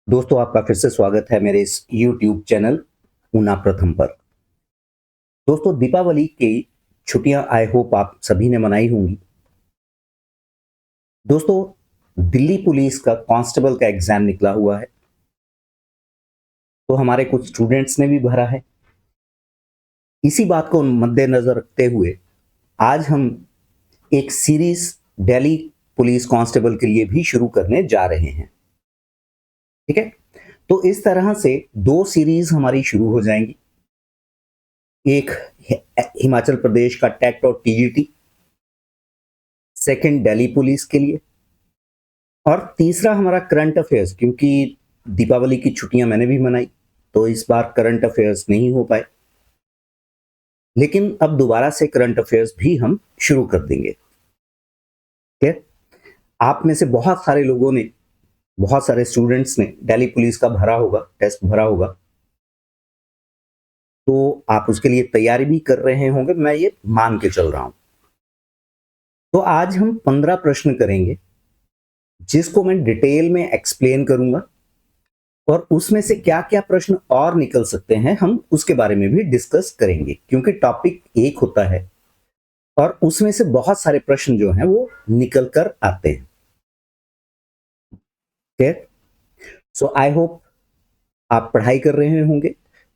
दोस्तों, आपका फिर से स्वागत है मेरे इस YouTube चैनल ऊना प्रथम पर। दोस्तों, दीपावली की छुट्टियां आई होप आप सभी ने मनाई होंगी। दोस्तों, दिल्ली पुलिस का कांस्टेबल का एग्जाम निकला हुआ है, तो हमारे कुछ स्टूडेंट्स ने भी भरा है। इसी बात को मद्देनजर रखते हुए आज हम एक सीरीज दिल्ली पुलिस कांस्टेबल के लिए भी शुरू करने जा रहे हैं। ठीक है, तो इस तरह से दो सीरीज हमारी शुरू हो जाएंगी। एक हिमाचल प्रदेश का टेट और टीजीटी, सेकंड दिल्ली पुलिस के लिए, और तीसरा हमारा करंट अफेयर्स। क्योंकि दीपावली की छुट्टियां मैंने भी मनाई, तो इस बार करंट अफेयर्स नहीं हो पाए, लेकिन अब दोबारा से करंट अफेयर्स भी हम शुरू कर देंगे। ठीक है, आप में से बहुत सारे लोगों ने, बहुत सारे स्टूडेंट्स ने दिल्ली पुलिस का भरा होगा, टेस्ट भरा होगा, तो आप उसके लिए तैयारी भी कर रहे होंगे, मैं ये मान के चल रहा हूं। तो आज हम 15 प्रश्न करेंगे, जिसको मैं डिटेल में एक्सप्लेन करूंगा, और उसमें से क्या क्या प्रश्न और निकल सकते हैं हम उसके बारे में भी डिस्कस करेंगे। क्योंकि टॉपिक एक होता है और उसमें से बहुत सारे प्रश्न जो हैं वो निकल कर आते हैं। ठीक, सो आई होप आप पढ़ाई कर रहे होंगे,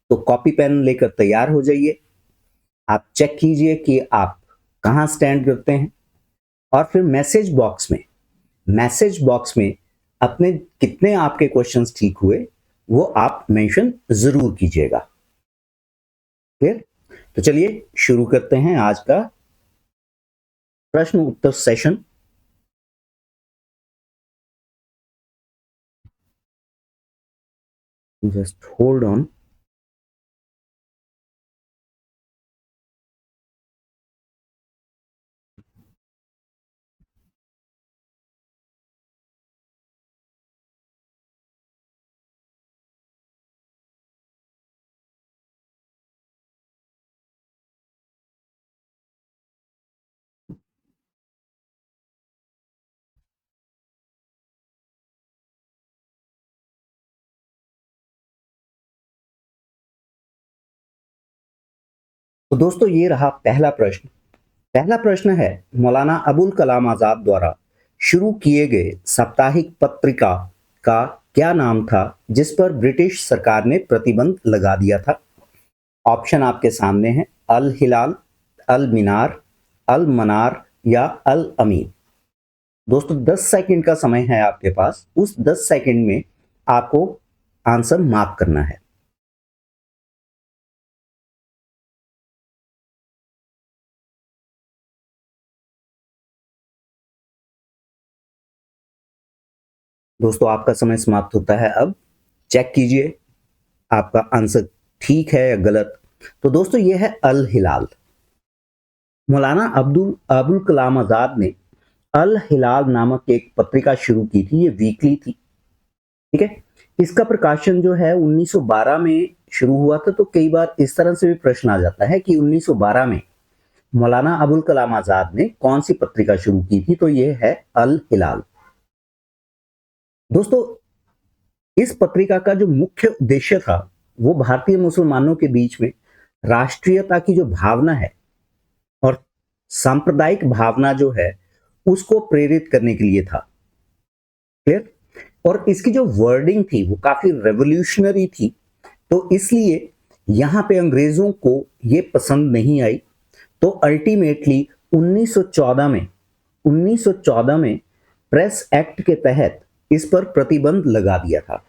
तो कॉपी पेन लेकर तैयार हो जाइए। आप चेक कीजिए कि आप कहाँ स्टैंड करते हैं, और फिर मैसेज बॉक्स में अपने कितने आपके क्वेश्चंस ठीक हुए वो आप मेंशन जरूर कीजिएगा। क्लियर? तो चलिए शुरू करते हैं आज का प्रश्न उत्तर सेशन। Just hold on. तो दोस्तों, ये रहा पहला प्रश्न। पहला प्रश्न है, मौलाना अबुल कलाम आजाद द्वारा शुरू किए गए साप्ताहिक पत्रिका का क्या नाम था जिस पर ब्रिटिश सरकार ने प्रतिबंध लगा दिया था? ऑप्शन आपके सामने है, अल हिलाल, अल मीनार, अल मनार या अल अमीन। दोस्तों, 10 सेकंड का समय है आपके पास। उस 10 सेकंड में आपको आंसर मार्क करना है। दोस्तों, आपका समय समाप्त होता है अब। चेक कीजिए आपका आंसर ठीक है या गलत। तो दोस्तों, ये है अल हिलाल। मौलाना अबुल कलाम आजाद ने अल हिलाल नामक एक पत्रिका शुरू की थी। ये वीकली थी। ठीक है, इसका प्रकाशन जो है 1912 में शुरू हुआ था। तो कई बार इस तरह से भी प्रश्न आ जाता है कि 1912 में मौलाना अबुल कलाम आजाद ने कौन सी पत्रिका शुरू की थी? तो ये है अल हिलाल। दोस्तों, इस पत्रिका का जो मुख्य उद्देश्य था वो भारतीय मुसलमानों के बीच में राष्ट्रीयता की जो भावना है और सांप्रदायिक भावना जो है उसको प्रेरित करने के लिए था। क्लियर? और इसकी जो वर्डिंग थी वो काफी रेवोल्यूशनरी थी, तो इसलिए यहां पे अंग्रेजों को ये पसंद नहीं आई। तो अल्टीमेटली 1914 में प्रेस एक्ट के तहत इस पर प्रतिबंध लगा दिया था।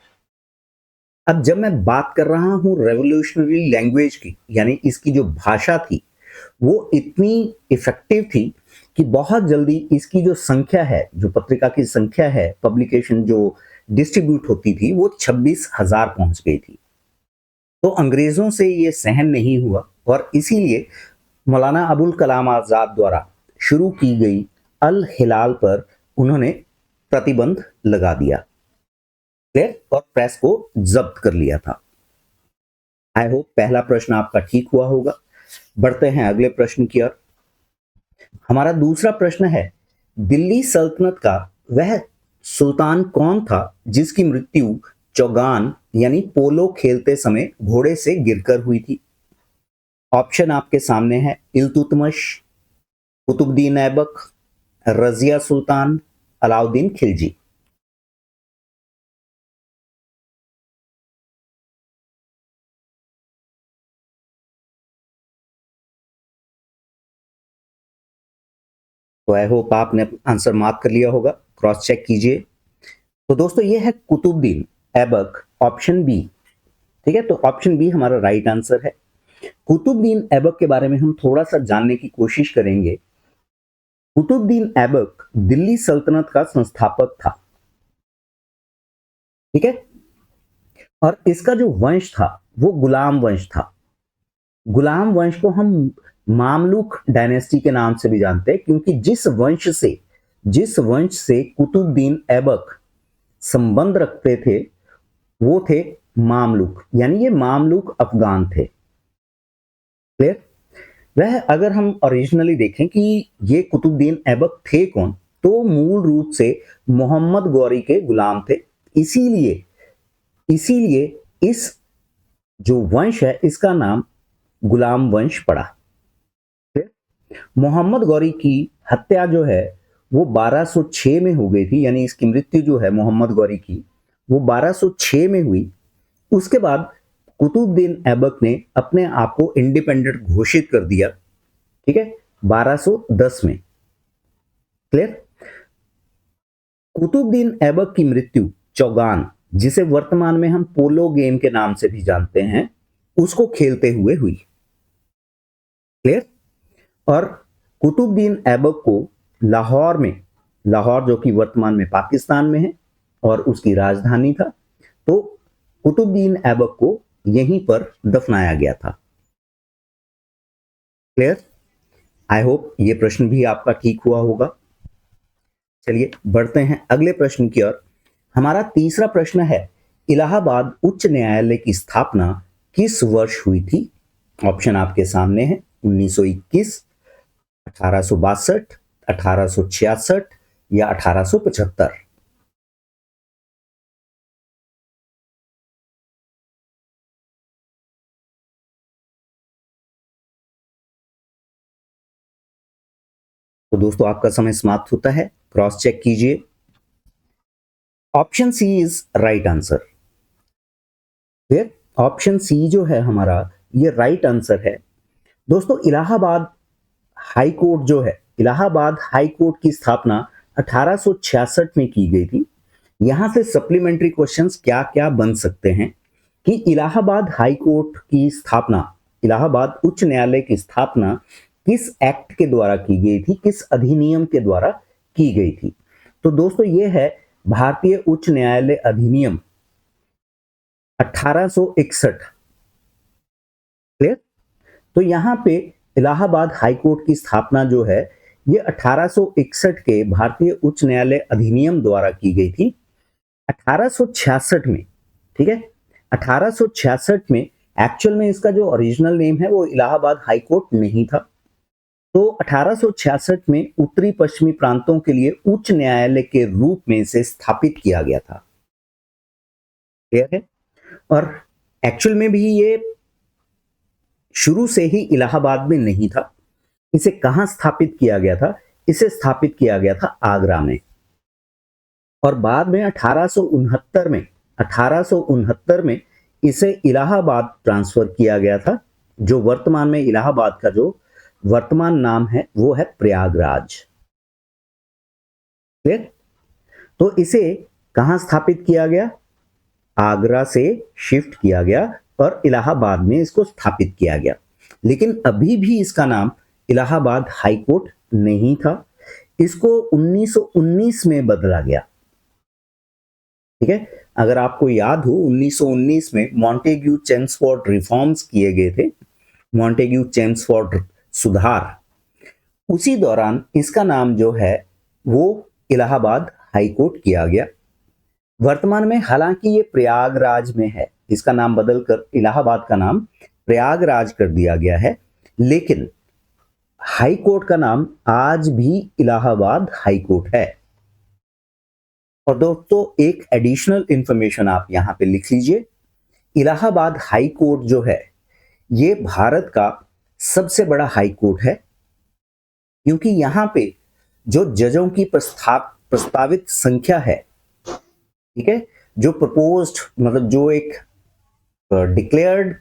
अब जब मैं बात कर रहा हूं रेवोल्यूशनरी लैंग्वेज की, यानी इसकी जो भाषा थी वो इतनी इफेक्टिव थी कि बहुत जल्दी इसकी जो संख्या है, जो पत्रिका की संख्या है, पब्लिकेशन जो डिस्ट्रीब्यूट होती थी, वो 26,000 पहुंच गई थी। तो अंग्रेजों से ये सहन नहीं हुआ और इसीलिए मौलाना अबुल कलाम आजाद द्वारा शुरू की गई अल हिलाल पर उन्होंने प्रतिबंध लगा दिया और प्रेस को जब्त कर लिया था। आई होप पहला प्रश्न आपका ठीक हुआ होगा। बढ़ते हैं अगले प्रश्न की ओर। हमारा दूसरा प्रश्न है, दिल्ली सल्तनत का वह सुल्तान कौन था जिसकी मृत्यु चौगान यानी पोलो खेलते समय घोड़े से गिरकर हुई थी? ऑप्शन आपके सामने है, इल्तुतमिश, कुतुबुद्दीन ऐबक, रजिया सुल्तान, अलाउद्दीन खिलजी। तो आई होप आपने आंसर मार्क कर लिया होगा, क्रॉस चेक कीजिए। तो दोस्तों ये है कुतुबुद्दीन ऐबक, ऑप्शन बी। ठीक है, तो ऑप्शन बी हमारा राइट आंसर है। कुतुबुद्दीन ऐबक के बारे में हम थोड़ा सा जानने की कोशिश करेंगे। कुतुबुद्दीन ऐबक दिल्ली सल्तनत का संस्थापक था। ठीक है, और इसका जो वंश था वो गुलाम वंश था। गुलाम वंश को हम मामलुक डायनेस्टी के नाम से भी जानते हैं, क्योंकि जिस वंश से कुतुबुद्दीन ऐबक संबंध रखते थे वो थे मामलुक, यानी ये मामलुक अफगान थे। क्लियर? वह अगर हम ओरिजिनली देखें कि ये कुतुबुद्दीन ऐबक थे कौन, तो मूल रूप से मोहम्मद गौरी के गुलाम थे। इसीलिए इसीलिए इस जो वंश है इसका नाम गुलाम वंश पड़ा। मोहम्मद गौरी की हत्या जो है वो 1206 में हो गई थी, यानी इसकी मृत्यु जो है मोहम्मद गौरी की वो 1206 में हुई। उसके बाद कुतुबुद्दीन ऐबक ने अपने आप को इंडिपेंडेंट घोषित कर दिया। ठीक है, 1210 में। क्लियर? कुतुबुद्दीन ऐबक की मृत्यु चौगान, जिसे वर्तमान में हम पोलो गेम के नाम से भी जानते हैं, उसको खेलते हुए हुई। क्लियर? और कुतुबुद्दीन ऐबक को लाहौर जो कि वर्तमान में पाकिस्तान में है और उसकी राजधानी था, तो कुतुबुद्दीन ऐबक को यहीं पर दफनाया गया था। क्लियर? आई होप ये प्रश्न भी आपका ठीक हुआ होगा। चलिए बढ़ते हैं अगले प्रश्न की ओर। हमारा तीसरा प्रश्न है, इलाहाबाद उच्च न्यायालय की स्थापना किस वर्ष हुई थी? ऑप्शन आपके सामने है, 1921, 1862, 1866 या 1875। तो दोस्तों आपका समय समाप्त होता है, क्रॉस चेक कीजिए। Option C is right answer. फिर ऑप्शन सी जो है हमारा ये राइट आंसर है। दोस्तों इलाहाबाद हाई कोर्ट की स्थापना 1866 में की गई थी। यहां से सप्लीमेंट्री क्वेश्चंस क्या क्या बन सकते हैं कि इलाहाबाद हाई कोर्ट की स्थापना, इलाहाबाद उच्च न्यायालय की स्थापना किस एक्ट के द्वारा की गई थी, किस अधिनियम के द्वारा की गई थी? तो दोस्तों ये है भारतीय उच्च न्यायालय अधिनियम 1861। क्लियर? तो यहां पे इलाहाबाद हाई कोर्ट की स्थापना जो है ये 1861 के भारतीय उच्च न्यायालय अधिनियम द्वारा की गई थी। 1866 में, ठीक है, 1866 में एक्चुअल में इसका जो ओरिजिनल नेम है वो इलाहाबाद हाई कोर्ट नहीं था। तो 1866 में उत्तरी पश्चिमी प्रांतों के लिए उच्च न्यायालय के रूप में इसे स्थापित किया गया था। क्लियर है? और एक्चुअल में भी ये शुरू से ही इलाहाबाद में नहीं था। इसे कहां स्थापित किया गया था? इसे स्थापित किया गया था आगरा में। और बाद में 1869 में इसे इलाहाबाद ट्रांसफर किया गया था। जो वर्तमान में इलाहाबाद का जो वर्तमान नाम है वो है प्रयागराज। क्लियर? तो इसे कहां स्थापित किया गया? आगरा से शिफ्ट किया गया और इलाहाबाद में इसको स्थापित किया गया। लेकिन अभी भी इसका नाम इलाहाबाद हाई कोर्ट नहीं था। इसको 1919 में बदला गया। ठीक है, अगर आपको याद हो 1919 में मॉन्टेग्यू चेम्सफोर्ड रिफॉर्म्स किए गए थे, मॉन्टेग्यू चेम्सफोर्ड सुधार, उसी दौरान इसका नाम जो है वो इलाहाबाद हाई कोर्ट किया गया। वर्तमान में हालांकि ये प्रयागराज में है, इसका नाम बदलकर इलाहाबाद का नाम प्रयागराज कर दिया गया है, लेकिन हाई कोर्ट का नाम आज भी इलाहाबाद हाई कोर्ट है। और दोस्तों एक एडिशनल इंफॉर्मेशन आप यहां पे लिख लीजिए, इलाहाबाद हाई कोर्ट जो है ये भारत का सबसे बड़ा हाई कोर्ट है, क्योंकि यहां पे जो जजों की प्रस्तावित संख्या है, ठीक है, जो प्रपोज्ड मतलब जो एक डिक्लेयर्ड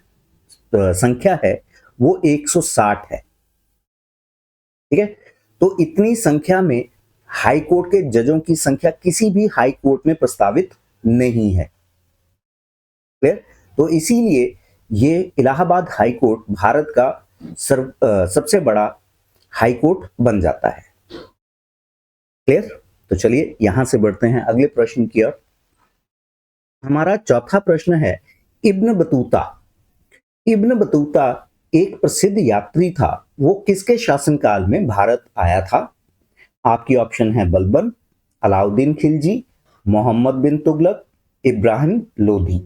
संख्या है वो 160 है, ठीक है। तो इतनी संख्या में हाई कोर्ट के जजों की संख्या किसी भी हाई कोर्ट में प्रस्तावित नहीं है, क्लियर। तो इसीलिए ये इलाहाबाद हाई कोर्ट भारत का सबसे बड़ा हाई कोर्ट बन जाता है, क्लियर। तो चलिए यहां से बढ़ते हैं अगले प्रश्न की ओर। हमारा चौथा प्रश्न है, इब्न बतूता। इब्न बतूता एक प्रसिद्ध यात्री था, वो किसके शासनकाल में भारत आया था? आपकी ऑप्शन है बलबन, अलाउद्दीन खिलजी, मोहम्मद बिन तुगलक, इब्राहिम लोधी।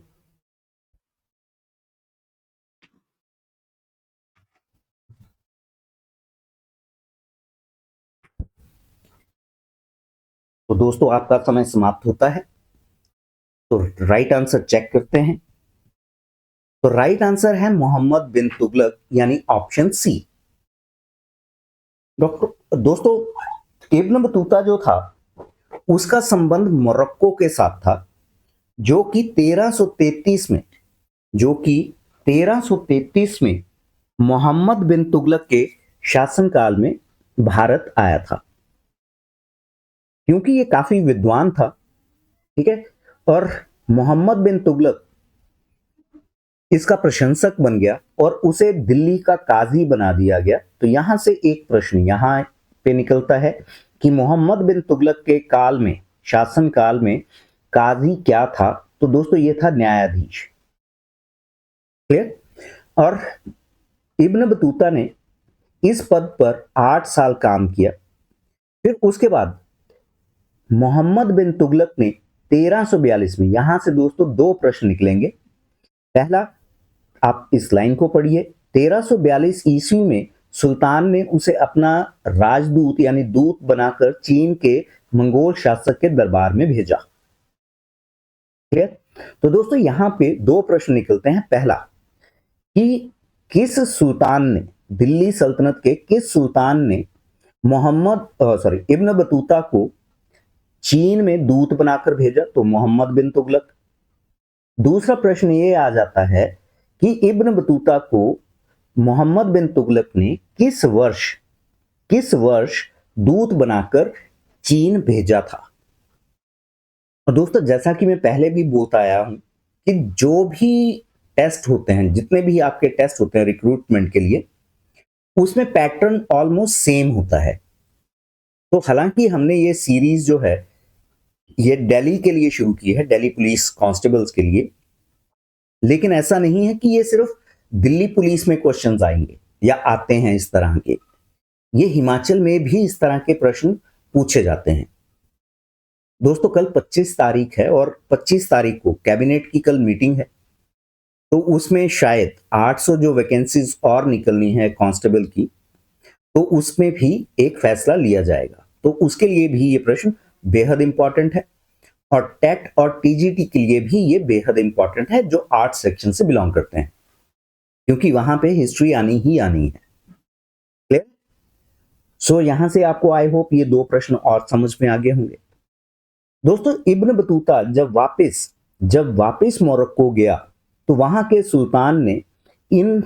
तो दोस्तों आपका समय समाप्त होता है, तो राइट आंसर चेक करते हैं। तो राइट आंसर है मोहम्मद बिन तुगलक, यानी ऑप्शन सी। डॉक्टर दोस्तों इब्न बतूता जो था उसका संबंध मोरक्को के साथ था, जो कि 1333 में जो कि 1333 में मोहम्मद बिन तुगलक के शासनकाल में भारत आया था। क्योंकि ये काफी विद्वान था, ठीक है, और मोहम्मद बिन तुगलक इसका प्रशंसक बन गया और उसे दिल्ली का काजी बना दिया गया। तो यहां से एक प्रश्न यहां पे निकलता है कि मोहम्मद बिन तुगलक के काल में, शासन काल में काजी क्या था? तो दोस्तों ये था न्यायाधीश, क्लियर। और इब्न बतूता ने इस पद पर 8 साल काम किया। फिर उसके बाद मोहम्मद बिन तुगलक ने 1342 में, यहां से दोस्तों दो प्रश्न निकलेंगे। पहला, आप इस लाइन को पढ़िए, 1342 ईस्वी में सुल्तान ने उसे अपना राजदूत यानी दूत बनाकर चीन के मंगोल शासक के दरबार में भेजा, क्लियर। तो दोस्तों यहां पे दो प्रश्न निकलते हैं। पहला कि किस सुल्तान ने, दिल्ली सल्तनत के किस सुल्तान ने इब्न बतूता को चीन में दूत बनाकर भेजा? तो मोहम्मद बिन तुगलक। दूसरा प्रश्न ये आ जाता है कि इब्न बतूता को मोहम्मद बिन तुगलक ने किस वर्ष दूत बनाकर चीन भेजा था? और दोस्तों जैसा कि मैं पहले भी बोलता आया हूं कि जो भी टेस्ट होते हैं, जितने भी आपके टेस्ट होते हैं रिक्रूटमेंट के लिए, उसमें पैटर्न ऑलमोस्ट सेम होता है। तो हालांकि हमने ये सीरीज जो है ये दिल्ली के लिए शुरू की है, दिल्ली पुलिस कांस्टेबल्स के लिए, लेकिन ऐसा नहीं है कि ये सिर्फ दिल्ली पुलिस में क्वेश्चंस आएंगे या आते हैं इस तरह के। ये हिमाचल में भी इस तरह के प्रश्न पूछे जाते हैं। दोस्तों कल 25 तारीख है और 25 तारीख को कैबिनेट की कल मीटिंग है, तो उसमें शायद 800 जो वैकेंसीज और निकलनी है कांस्टेबल की, तो उसमें भी एक फैसला लिया जाएगा। तो उसके लिए भी ये प्रश्न बेहद इंपॉर्टेंट है, और टेट और टीजीटी के लिए भी ये बेहद इंपॉर्टेंट है जो आर्ट सेक्शन से बिलोंग करते हैं, क्योंकि वहां पे हिस्ट्री आनी ही आनी है, क्लियर। सो यहां से आपको आई होप ये दो प्रश्न और समझ में आ गए होंगे। दोस्तों इब्न बतूता जब वापस मोरक्को गया, तो वहां के सुल्तान ने इन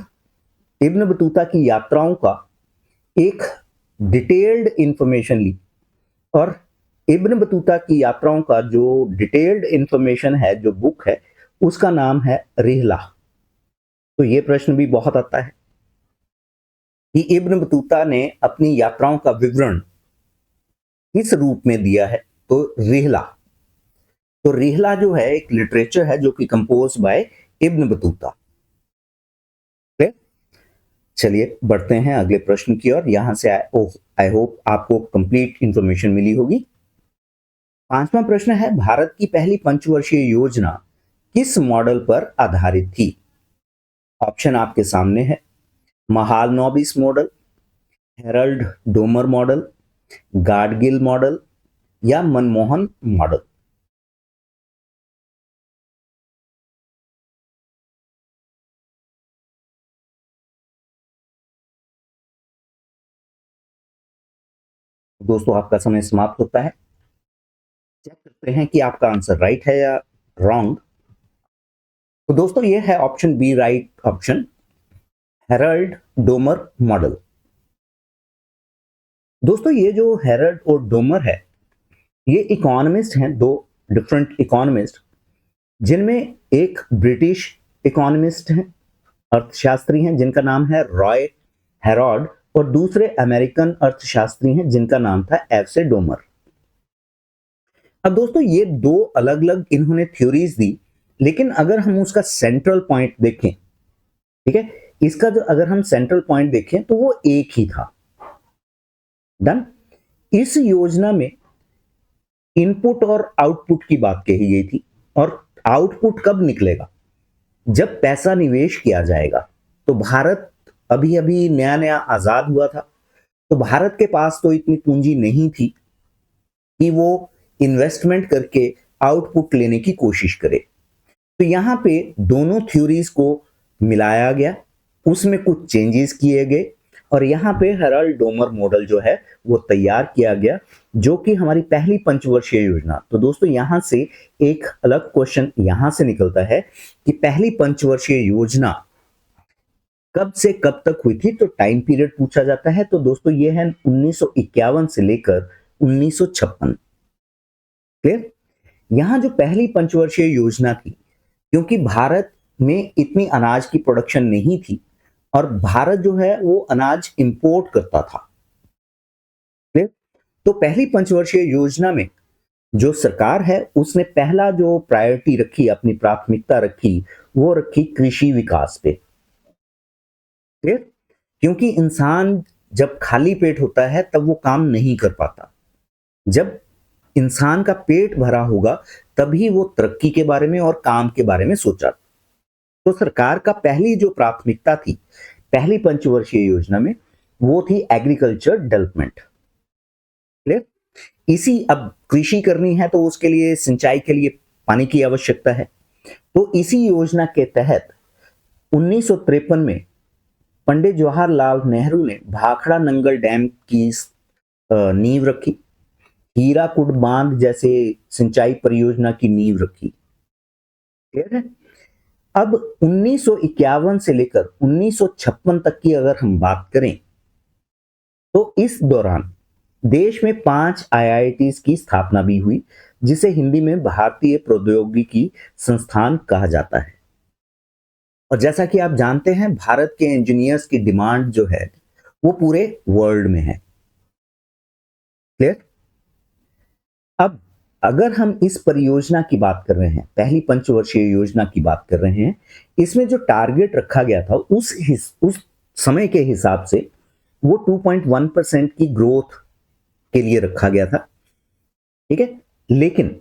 इब्न बतूता की यात्राओं का एक डिटेल्ड इंफॉर्मेशन ली, और इब्न बतूता की यात्राओं का जो डिटेल्ड इंफॉर्मेशन है, जो बुक है, उसका नाम है रिहला। तो ये प्रश्न भी बहुत आता है कि इब्न बतूता ने अपनी यात्राओं का विवरण किस रूप में दिया है? तो रिहला। तो रिहला जो है एक लिटरेचर है जो कि कंपोज बाय इब्न बतूता। चलिए बढ़ते हैं अगले प्रश्न की ओर। यहां से आई होप आपको कंप्लीट इंफॉर्मेशन मिली होगी। पांचवा प्रश्न है, भारत की पहली पंचवर्षीय योजना किस मॉडल पर आधारित थी? ऑप्शन आपके सामने है, Mahalanobis model, Harrod Domar model, Gadgil model या मनमोहन मॉडल। दोस्तों आपका समय समाप्त होता है। चेक करते हैं कि आपका आंसर राइट है या रॉन्ग। तो दोस्तों ये है option B right option, Harrod Domar model. दोस्तों ये जो हेरल्ड और डोमर है, ये इकोनॉमिस्ट हैं, दो डिफरेंट इकोनॉमिस्ट, जिनमें एक ब्रिटिश इकोनॉमिस्ट हैं, अर्थशास्त्री हैं, जिनका नाम है रॉय हेरोड, और दूसरे अमेरिकन अर्थशास्त्री हैं जिनका नाम था एफ डोमर। अब दोस्तों ये दो अलग अलग इन्होंने थ्योरीज दी, लेकिन अगर हम उसका सेंट्रल पॉइंट देखें, ठीक है, इसका जो अगर हम सेंट्रल पॉइंट देखें तो वो एक ही था। डन। इस योजना में इनपुट और आउटपुट की बात कही गई थी, और आउटपुट कब निकलेगा? जब पैसा निवेश किया जाएगा। तो भारत अभी अभी नया नया आजाद हुआ था, तो भारत के पास तो इतनी पूंजी नहीं थी कि वो इन्वेस्टमेंट करके आउटपुट लेने की कोशिश करे। तो यहां पे दोनों थ्योरीज को मिलाया गया, उसमें कुछ चेंजेस किए गए, और यहां पे हेरल्ड डोमर मॉडल जो है वो तैयार किया गया, जो कि हमारी पहली पंचवर्षीय योजना। तो दोस्तों यहां से एक अलग क्वेश्चन यहां से निकलता है कि पहली पंचवर्षीय योजना कब से कब तक हुई थी, तो टाइम पीरियड पूछा जाता है। तो दोस्तों ये है 1951 से लेकर 1956। क्लियर? यहां जो पहली पंचवर्षीय योजना थी, क्योंकि भारत में इतनी अनाज की प्रोडक्शन नहीं थी, और भारत जो है वो अनाज इंपोर्ट करता था। क्लियर? तो पहली पंचवर्षीय योजना में जो सरकार है उसने पहला जो प्रायोरिटी रखी, अपनी प्राथमिकता रखी, वो रखी कृषि विकास पे। क्लियर? क्योंकि इंसान जब खाली पेट होता है तब वो काम नहीं कर पाता। जब इंसान का पेट भरा होगा तभी वो तरक्की के बारे में और काम के बारे में सोचा। तो सरकार का पहली जो प्राथमिकता थी पहली पंचवर्षीय योजना में, वो थी एग्रीकल्चर डेवलपमेंट। क्लियर? इसी अब कृषि करनी है तो उसके लिए सिंचाई के लिए पानी की आवश्यकता है। तो इसी योजना के तहत 1953 में पंडित जवाहरलाल नेहरू ने भाखड़ा नंगल डैम की नींव रखी, हीराकुड बांध जैसे सिंचाई परियोजना की नींव रखी। क्लियर है? अब 1951 से लेकर 1956 तक की अगर हम बात करें, तो इस दौरान देश में 5 आईआईटीज की स्थापना भी हुई, जिसे हिंदी में भारतीय प्रौद्योगिकी संस्थान कहा जाता है। और जैसा कि आप जानते हैं, भारत के इंजीनियर्स की डिमांड जो है वो पूरे वर्ल्ड में है। क्लियर? अब अगर हम इस परियोजना की बात कर रहे हैं, पहली पंचवर्षीय योजना की बात कर रहे हैं, इसमें जो टारगेट रखा गया था उस समय के हिसाब से वो 2.1% की ग्रोथ के लिए रखा गया था। ठीक है, लेकिन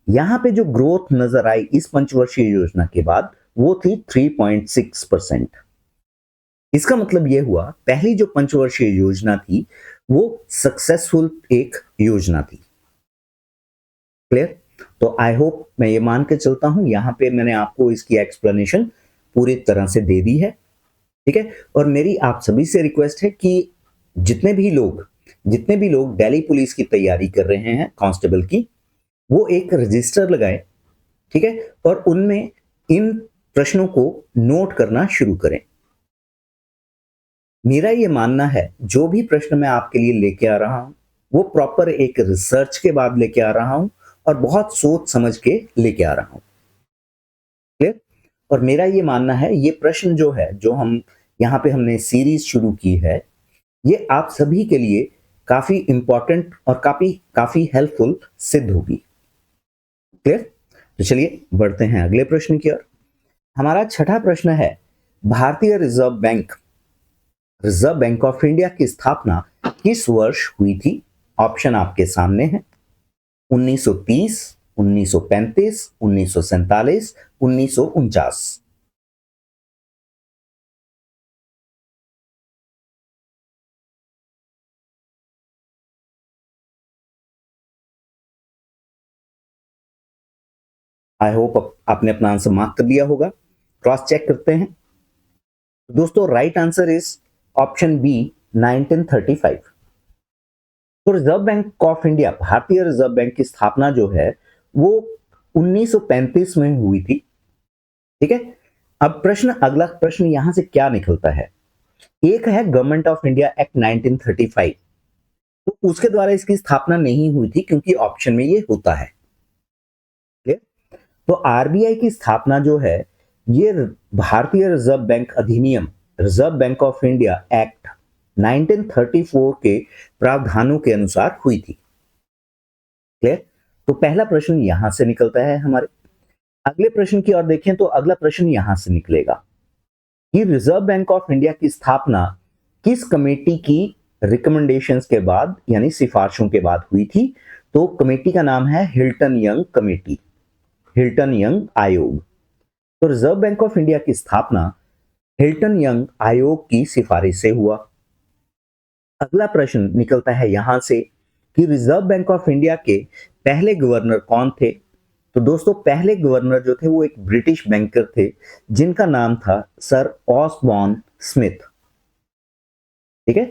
यहां पे जो ग्रोथ नजर आई इस पंचवर्षीय योजना के बाद, वो थी 3.6%। इसका मतलब यह हुआ पहली जो पंचवर्षीय योजना थी वो सक्सेसफुल एक योजना थी। क्लियर? तो आई होप, मैं ये मान के चलता हूं यहां पे मैंने आपको इसकी एक्सप्लेनेशन पूरी तरह से दे दी है। ठीक है, और मेरी आप सभी से रिक्वेस्ट है कि जितने भी लोग दिल्ली पुलिस की तैयारी कर रहे हैं कांस्टेबल की, वो एक रजिस्टर लगाएं। ठीक है, और उनमें इन प्रश्नों को नोट करना शुरू करें। मेरा ये मानना है जो भी प्रश्न मैं आपके लिए लेके आ रहा हूं वो प्रॉपर एक रिसर्च के बाद लेके आ रहा हूं, और बहुत सोच समझ के लेके आ रहा हूं। क्लियर? और मेरा ये मानना है ये प्रश्न जो है, जो हम यहाँ पे हमने सीरीज शुरू की है, ये आप सभी के लिए काफी इंपॉर्टेंट और काफी हेल्पफुल सिद्ध होगी। क्लियर? तो चलिए बढ़ते हैं अगले प्रश्न की ओर। हमारा छठा प्रश्न है, भारतीय रिजर्व बैंक ऑफ इंडिया की स्थापना किस वर्ष हुई थी? ऑप्शन आपके सामने है, 1930, 1935, 1947, 1949। आई होप आपने अपना आंसर मार्क कर लिया होगा। क्रॉस चेक करते हैं। दोस्तों right answer is option B, 1935। तो रिजर्व बैंक ऑफ इंडिया, भारतीय रिजर्व बैंक की स्थापना जो है वो 1935 में हुई थी। ठीक है। अब अगला प्रश्न यहां से क्या निकलता है? एक है गवर्नमेंट ऑफ इंडिया एक्ट 1935, तो उसके द्वारा इसकी स्थापना नहीं हुई थी क्योंकि ऑप्शन में ये होता है। क्लियर? तो आरबीआई की स्थापना जो है ये भारतीय रिजर्व बैंक अधिनियम, reserve Bank of India act 1934 के प्रावधानों के अनुसार हुई थी। क्लियर? तो पहला प्रश्न यहां से निकलता है हमारे। अगले प्रश्न की ओर देखें तो अगला प्रश्न यहां से निकलेगा कि रिजर्व बैंक ऑफ इंडिया की स्थापना किस कमेटी की रिकमेंडेशंस के बाद यानी सिफारिशों के बाद हुई थी? तो कमेटी का नाम है Hilton young committee, Hilton young आयोग। तो रिजर्व बैंक ऑफ इंडिया की स्थापना हिल्टन यंग आयोग की सिफारिश से हुआ। अगला प्रश्न निकलता है यहां से कि रिजर्व बैंक ऑफ इंडिया के पहले गवर्नर कौन थे? तो दोस्तों पहले गवर्नर जो थे वो एक ब्रिटिश बैंकर थे जिनका नाम था सर ऑसबॉर्न स्मिथ। ठीक है।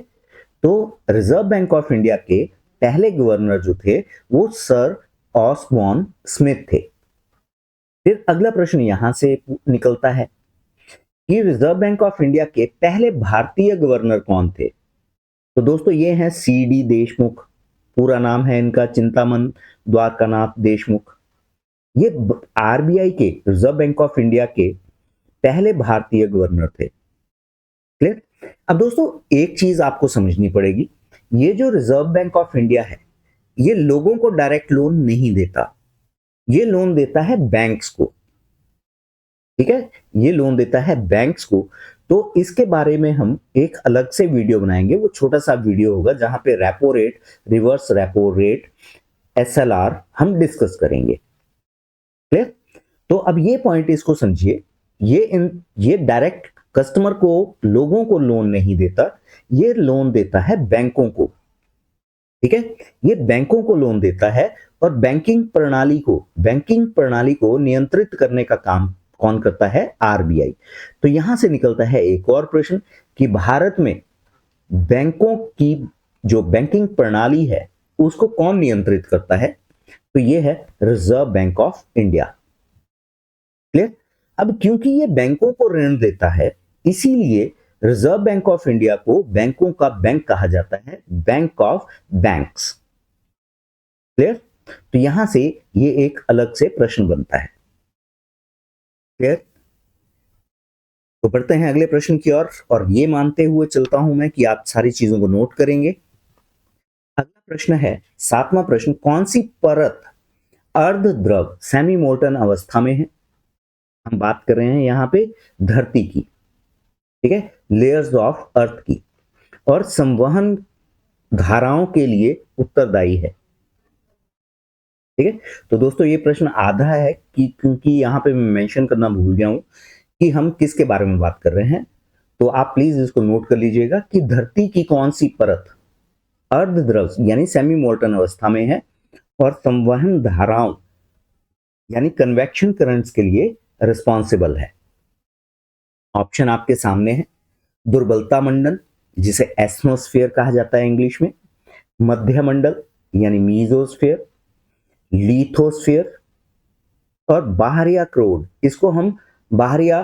तो रिजर्व बैंक ऑफ इंडिया के पहले गवर्नर जो थे वो सर ऑसबॉर्न स्मिथ थे। फिर अगला प्रश्न यहां से निकलता है कि रिजर्व बैंक ऑफ इंडिया के पहले भारतीय गवर्नर कौन थे? तो दोस्तों ये हैं सीडी देशमुख, पूरा नाम है इनका चिंतामन द्वारकानाथ देशमुख। ये आरबीआई के, रिजर्व बैंक ऑफ इंडिया के पहले भारतीय गवर्नर थे। क्लियर? अब दोस्तों एक चीज आपको समझनी पड़ेगी, ये जो रिजर्व बैंक ऑफ इंडिया है ये लोगों को डायरेक्ट लोन नहीं देता, ये लोन देता है बैंक्स को। ठीक है, ये लोन देता है बैंक्स को। तो इसके बारे में हम एक अलग से वीडियो बनाएंगे, वो छोटा सा वीडियो होगा जहां पे repo rate, reverse repo rate, SLR हम डिस्कस करेंगे। क्लियर? तो अब ये पॉइंट इसको समझिए, ये डायरेक्ट कस्टमर को, लोगों को लोन नहीं देता, ये लोन देता है बैंकों को। ठीक है, ये बैंकों को लोन देता है और बैंकिंग प्रणाली को नियंत्रित करने का काम कौन करता है? आरबीआई। तो यहां से निकलता है एक और प्रश्न कि भारत में बैंकों की जो बैंकिंग प्रणाली है उसको कौन नियंत्रित करता है? तो ये है reserve Bank of India. Clear? अब क्योंकि ये बैंकों को ऋण देता है इसीलिए रिजर्व बैंक ऑफ इंडिया को बैंकों का बैंक कहा जाता है, बैंक ऑफ बैंक्स। क्लियर? तो यहां से ये एक अलग से प्रश्न बनता है। क्लियर? तो बढ़ते हैं अगले प्रश्न की ओर और ये मानते हुए चलता हूं मैं कि आप सारी चीजों को नोट करेंगे। अगला प्रश्न है 7वां प्रश्न, कौन सी परत अर्ध द्रव सेमी मोल्टन अवस्था में है? हम बात कर रहे हैं यहां पे धरती की, ठीक है, लेयर्स ऑफ अर्थ की, और संवहन धाराओं के लिए उत्तरदायी है। ठीक है, तो दोस्तों ये प्रश्न आधा है कि क्योंकि यहां पे मैं मेंशन करना भूल गया हूं कि हम किसके बारे में बात कर रहे हैं। तो आप प्लीज इसको नोट कर लीजिएगा कि धरती की कौन सी परत अर्ध द्रव यानी सेमी मोल्टन अवस्था में है और संवहन धाराओं यानी कन्वेक्शन करंट्स के लिए रिस्पॉन्सिबल है। ऑप्शन आपके सामने है, दुर्बलता मंडल जिसे एस्मोस्फेयर कहा जाता है इंग्लिश में, मध्य मंडल यानी मीजोस्फेयर, लिथोस्फेयर और बाहरिया क्रोड, इसको हम बाहरिया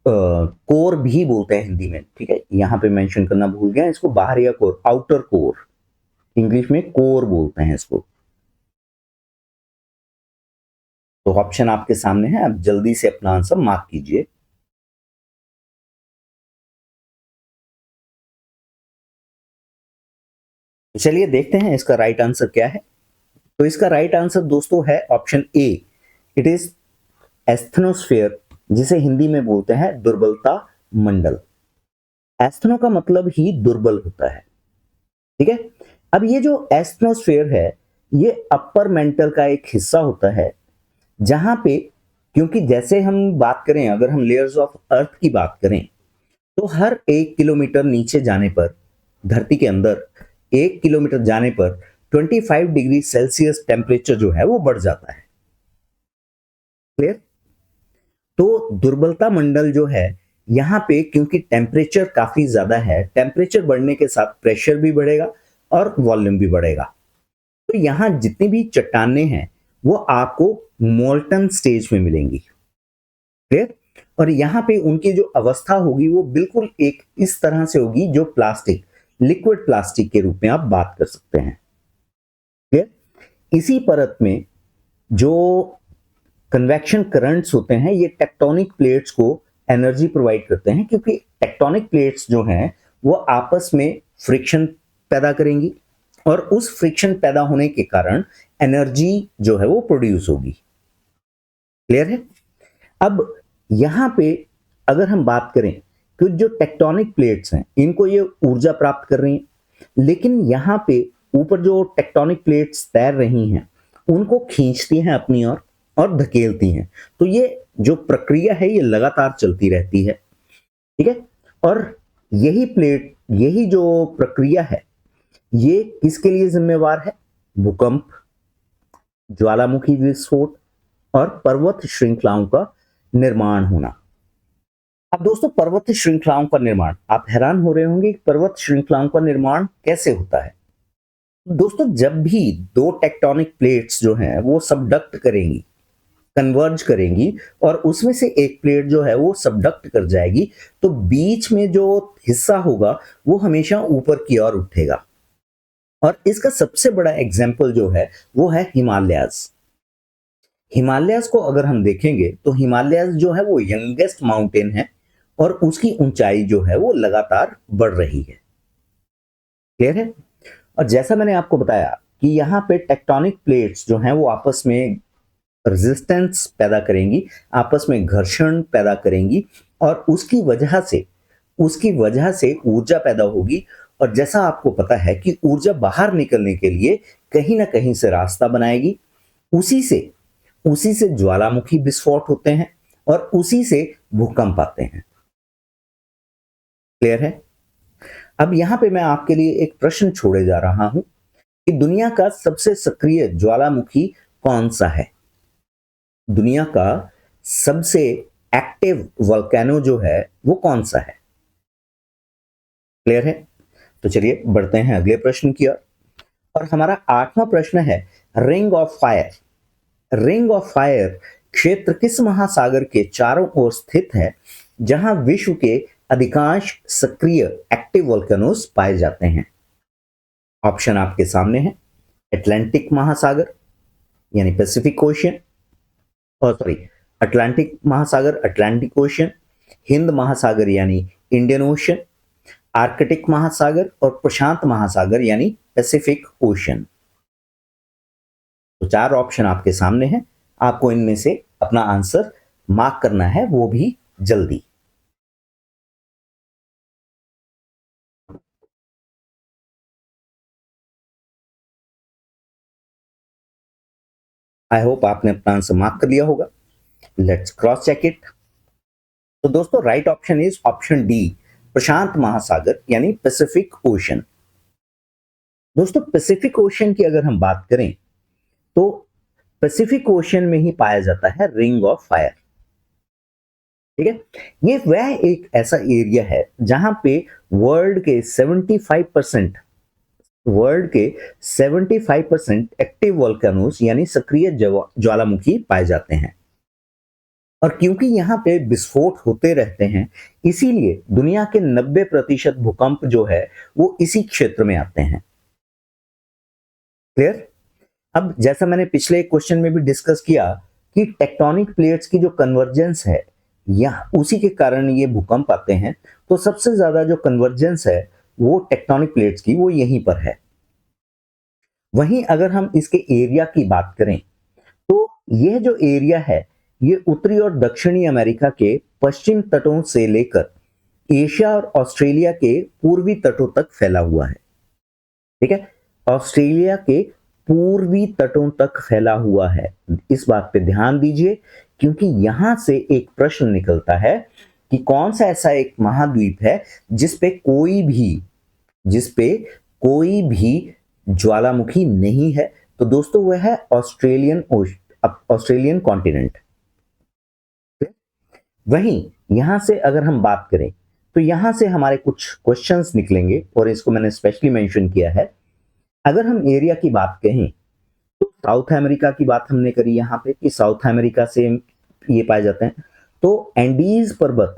कोर भी बोलते हैं हिंदी में। ठीक है, यहां पे मेंशन करना भूल गया, इसको बाहरिया कोर, आउटर कोर, इंग्लिश में कोर बोलते हैं इसको। तो ऑप्शन आपके सामने है, आप जल्दी से अपना आंसर मार्क कीजिए। चलिए देखते हैं इसका राइट आंसर क्या है। तो इसका राइट आंसर दोस्तों है ऑप्शन ए, इट इज एस्थनोस्फेयर, जिसे हिंदी में बोलते हैं दुर्बलता मंडल। एस्थनो का मतलब ही दुर्बल होता है। ठीक है, अब ये जो एस्थनोस्फेयर है ये अपर मेंटल का एक हिस्सा होता है जहां पे, क्योंकि जैसे हम बात करें, अगर हम लेयर्स ऑफ अर्थ की बात करें तो हर 1 किलोमीटर नीचे जाने पर, धरती के अंदर 1 किलोमीटर जाने पर 25 डिग्री सेल्सियस टेम्परेचर जो है वो बढ़ जाता है। क्लियर? तो दुर्बलता मंडल जो है यहां पे, क्योंकि टेम्परेचर काफी ज्यादा है, टेम्परेचर बढ़ने के साथ प्रेशर भी बढ़ेगा और वॉल्यूम भी बढ़ेगा। तो यहाँ जितनी भी चट्टानें हैं वो आपको मोल्टन स्टेज में मिलेंगी। क्लियर? और यहाँ पे उनकी जो अवस्था होगी वो बिल्कुल एक इस तरह से होगी जो प्लास्टिक, लिक्विड प्लास्टिक के रूप में आप बात कर सकते हैं। क्लियर? इसी परत में जो कन्वेक्शन करंट्स होते हैं ये टेक्टोनिक प्लेट्स को एनर्जी प्रोवाइड करते हैं, क्योंकि टेक्टोनिक प्लेट्स जो हैं वो आपस में फ्रिक्शन पैदा करेंगी और उस फ्रिक्शन पैदा होने के कारण एनर्जी जो है वो प्रोड्यूस होगी। क्लियर है? अब यहां पे अगर हम बात करें कि जो टेक्टोनिक प्लेट्स हैं इनको ये ऊर्जा प्राप्त कर रही हैं, लेकिन यहां पे ऊपर जो टेक्टोनिक प्लेट्स तैर रही हैं उनको खींचती हैं अपनी ओर और धकेलती हैं। तो ये जो प्रक्रिया है ये लगातार चलती रहती है। ठीक है? और यही जो प्रक्रिया है ये किसके लिए जिम्मेवार है? भूकंप, ज्वालामुखी विस्फोट और पर्वत श्रृंखलाओं का निर्माण होना। अब दोस्तों, पर्वत श्रृंखलाओं का निर्माण, आप हैरान हो रहे होंगे कि पर्वत श्रृंखलाओं का निर्माण कैसे होता है। दोस्तों, जब भी दो टेक्टोनिक प्लेट्स जो हैं वो सबडक्ट करेंगी, कन्वर्ज करेंगी और उसमें से एक प्लेट जो है वो सबडक्ट कर जाएगी, तो बीच में जो हिस्सा होगा वो हमेशा ऊपर की ओर उठेगा। और इसका सबसे बड़ा एग्जाम्पल जो है वो है हिमालयाज। हिमालयाज को अगर हम देखेंगे तो हिमालयाज जो है वो यंगेस्ट माउंटेन है और उसकी ऊंचाई जो है वो लगातार बढ़ रही है। क्लियर है? और जैसा मैंने आपको बताया कि यहाँ पे टेक्टोनिक प्लेट्स जो हैं वो आपस में रेजिस्टेंस पैदा करेंगी, आपस में घर्षण पैदा करेंगी और उसकी वजह से ऊर्जा पैदा होगी। और जैसा आपको पता है कि ऊर्जा बाहर निकलने के लिए कहीं ना कहीं से रास्ता बनाएगी, उसी से ज्वालामुखी विस्फोट होते हैं और उसी से भूकंप आते हैं। क्लियर है? अब यहां पे मैं आपके लिए एक प्रश्न छोड़े जा रहा हूं कि दुनिया का सबसे सक्रिय ज्वालामुखी कौन सा है? दुनिया का सबसे एक्टिव वोल्केनो जो है वो कौन सा है? क्लियर है? तो चलिए बढ़ते हैं अगले प्रश्न की ओर। और हमारा 8वां प्रश्न है ring of fire. Ring of fire क्षेत्र किस महासागर के चारों ओर स्थित है जहां विश्व के अधिकांश सक्रिय एक्टिव वोल्केनोस पाए जाते हैं? ऑप्शन आपके सामने है। अटलांटिक महासागर यानी पैसिफिक ओशियन, अटलांटिक महासागर अटलांटिक ओशियन, हिंद महासागर यानी इंडियन ओशियन, आर्कटिक महासागर और प्रशांत महासागर यानी पैसिफिक ओशियन। तो 4 ऑप्शन आपके सामने हैं, आपको इनमें से अपना आंसर मार्क करना है, वो भी जल्दी। आई होप आपने अपना आंसर मार्क कर लिया होगा। Let's cross check it. तो दोस्तों, right option is option D, प्रशांत महासागर यानी पैसिफिक ओशन। दोस्तों, पैसिफिक ओशन की अगर हम बात करें तो पैसिफिक ओशन में ही पाया जाता है रिंग ऑफ फायर। ठीक है? ये वह एक ऐसा एरिया है जहां पे वर्ल्ड के 75% एक्टिव वोल्केनोस यानी सक्रिय ज्वालामुखी पाए जाते हैं। और क्योंकि यहाँ पे विस्फोट होते रहते हैं, इसीलिए दुनिया के 90% भूकंप जो है वो इसी क्षेत्र में आते हैं। क्लियर? अब जैसा मैंने पिछले क्वेश्चन में भी डिस्कस किया कि टेक्टोनिक प्लेट्स की जो कन्वर्जेंस है या उसी के कारण ये भूकंप आते हैं, तो सबसे ज्यादा जो कन्वर्जेंस है वो टेक्टोनिक प्लेट्स की वो यहीं पर है। वहीं अगर हम इसके एरिया की बात करें तो यह जो एरिया है ये उत्तरी और दक्षिणी अमेरिका के पश्चिम तटों से लेकर एशिया और ऑस्ट्रेलिया के पूर्वी तटों तक फैला हुआ है। ठीक है? ऑस्ट्रेलिया के पूर्वी तटों तक फैला हुआ है। इस बात पे ध्यान दीजिए क्योंकि यहां से एक प्रश्न निकलता है कि कौन सा ऐसा एक महाद्वीप है जिसपे कोई भी ज्वालामुखी नहीं है। तो दोस्तों वह है ऑस्ट्रेलियन कॉन्टिनेंट। वहीं यहां से अगर हम बात करें तो यहां से हमारे कुछ क्वेश्चंस निकलेंगे और इसको मैंने स्पेशली मेंशन किया है अगर हम एरिया की बात कहें तो साउथ अमेरिका की बात हमने करी यहाँ पे कि साउथ अमेरिका से ये पाए जाते हैं। तो एंडीज पर्वत,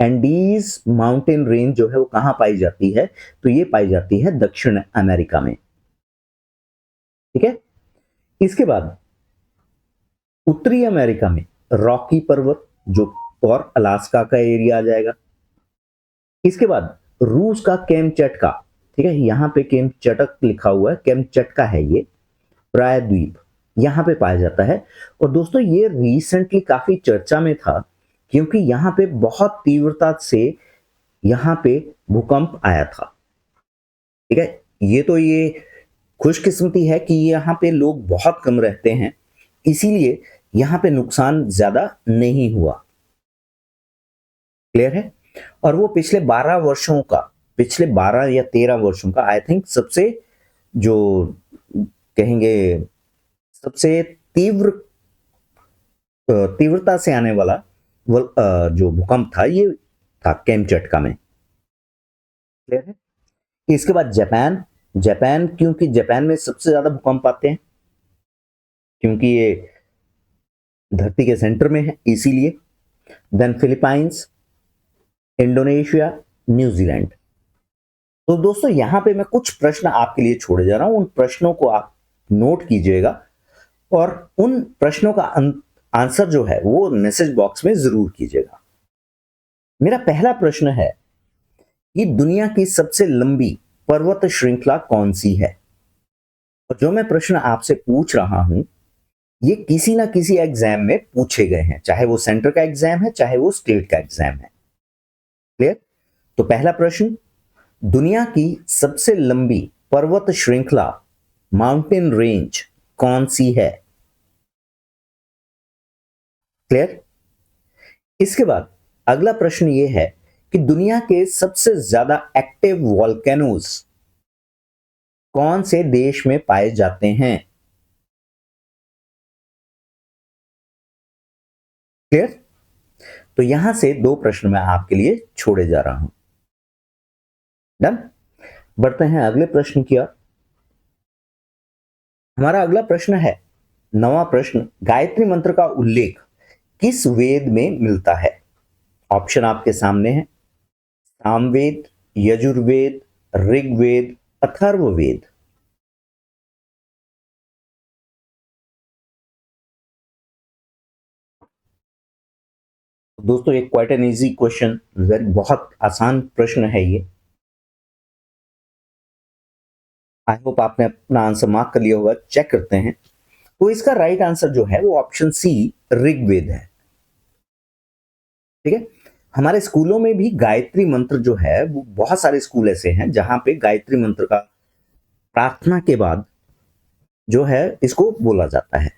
एंडीज माउंटेन रेंज जो है वो कहाँ पाई जाती है? तो ये पाई जाती है दक्षिण अमेरिका में। ठीक है, इसके बाद उत्तरी अमेरिका में रॉकी पर्वत जो और अलास्का का एरिया आ जाएगा। इसके बाद रूस का केमचटका, ठीक है, यहाँ पे केमचटक लिखा हुआ है, केमचटका है ये प्रायद्वीप, यहाँ पे पाया जाता है। और दोस्तों ये रिसेंटली काफी चर्चा में था क्योंकि यहाँ पे बहुत तीव्रता से यहाँ पे भूकंप आया था। ठीक है, ये खुशकिस्मती है कि यहाँ पे लोग बहुत कम रहते हैं, इसीलिए यहाँ पे नुकसान ज्यादा नहीं हुआ। क्लियर है? और वो पिछले 12 वर्षों का, पिछले 12 या 13 वर्षों का आई थिंक सबसे जो कहेंगे सबसे तीव्रता से आने वाला जो भूकंप था ये था केमचटका में। क्लियर है? इसके बाद जापान, जापान क्योंकि जापान में सबसे ज्यादा भूकंप आते हैं क्योंकि ये धरती के सेंटर में है इसीलिए। Then Philippines, Indonesia, New Zealand. तो दोस्तों यहां पे मैं कुछ प्रश्न आपके लिए छोड़े जा रहा हूं, उन प्रश्नों को आप नोट कीजिएगा और उन प्रश्नों का आंसर जो है वो मैसेज बॉक्स में जरूर कीजिएगा। मेरा पहला प्रश्न है कि दुनिया की सबसे लंबी पर्वत श्रृंखला कौन सी है? और जो मैं प्रश्न आपसे पूछ रहा हूं ये किसी ना किसी एग्जाम में पूछे गए हैं, चाहे वो सेंटर का एग्जाम है चाहे वो स्टेट का एग्जाम है। क्लियर? तो पहला प्रश्न, दुनिया की सबसे लंबी पर्वत श्रृंखला माउंटेन रेंज कौन सी है? क्लियर? इसके बाद अगला प्रश्न यह है कि दुनिया के सबसे ज्यादा एक्टिव वॉल्केनोज कौन से देश में पाए जाते हैं? क्लियर? तो यहां से दो प्रश्न मैं आपके लिए छोड़े जा रहा हूं। डन? बढ़ते हैं अगले प्रश्न की ओर। हमारा अगला प्रश्न है, नवा प्रश्न, गायत्री मंत्र का उल्लेख किस वेद में मिलता है? ऑप्शन आपके सामने है, सामवेद, यजुर्वेद, ऋग्वेद, अथर्ववेद। दोस्तों एक क्वाइट एन इजी क्वेश्चन, बहुत आसान प्रश्न है ये। आई होप आपने अपना आंसर मार्क कर लिया होगा, चेक करते हैं। तो इसका राइट आंसर जो है वो ऑप्शन सी ऋग्वेद है। ठीक है, हमारे स्कूलों में भी गायत्री मंत्र जो है वो बहुत सारे स्कूल ऐसे हैं जहां पे गायत्री मंत्र का प्रार्थना के बाद जो है इसको बोला जाता है।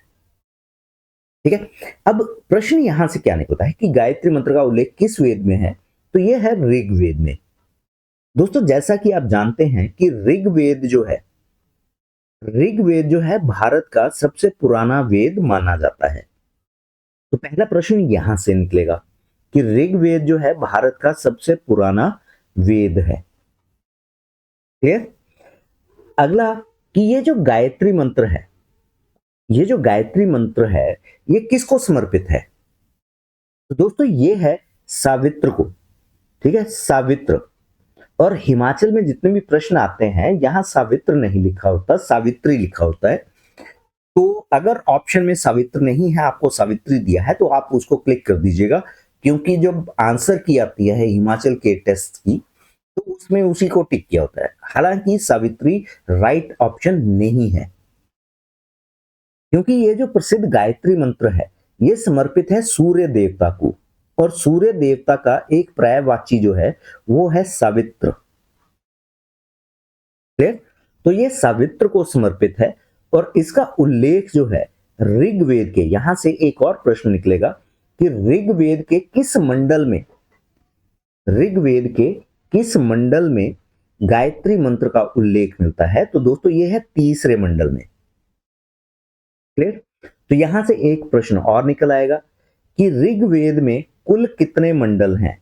ठीक है, अब प्रश्न यहां से क्या निकलता है कि गायत्री मंत्र का उल्लेख किस वेद में है? तो यह है ऋग्वेद में। दोस्तों जैसा कि आप जानते हैं कि ऋग्वेद जो है भारत का सबसे पुराना वेद माना जाता है। तो पहला प्रश्न यहां से निकलेगा कि ऋग्वेद जो है भारत का सबसे पुराना वेद है। क्लियर? अगला कि ये जो गायत्री मंत्र है, ये जो गायत्री मंत्र है ये किसको समर्पित है? तो दोस्तों ये है सावित्र को। ठीक है, सावित्र। और हिमाचल में जितने भी प्रश्न आते हैं यहां सावित्र नहीं लिखा होता, सावित्री लिखा होता है। तो अगर ऑप्शन में सावित्र नहीं है, आपको सावित्री दिया है, तो आप उसको क्लिक कर दीजिएगा क्योंकि जब आंसर की आती है हिमाचल के टेस्ट की तो उसमें उसी को टिक किया होता है। हालांकि सावित्री राइट ऑप्शन नहीं है क्योंकि ये जो प्रसिद्ध गायत्री मंत्र है ये समर्पित है सूर्य देवता को, और सूर्य देवता का एक पर्यायवाची जो है वो है सावित्र। क्लियर? तो ये सावित्र को समर्पित है और इसका उल्लेख जो है ऋग्वेद के, यहां से एक और प्रश्न निकलेगा कि ऋग्वेद के किस मंडल में गायत्री मंत्र का उल्लेख मिलता है? तो दोस्तों ये है तीसरे मंडल में। क्लियर? तो यहां से एक प्रश्न और निकल आएगा कि ऋग्वेद में कुल कितने मंडल हैं?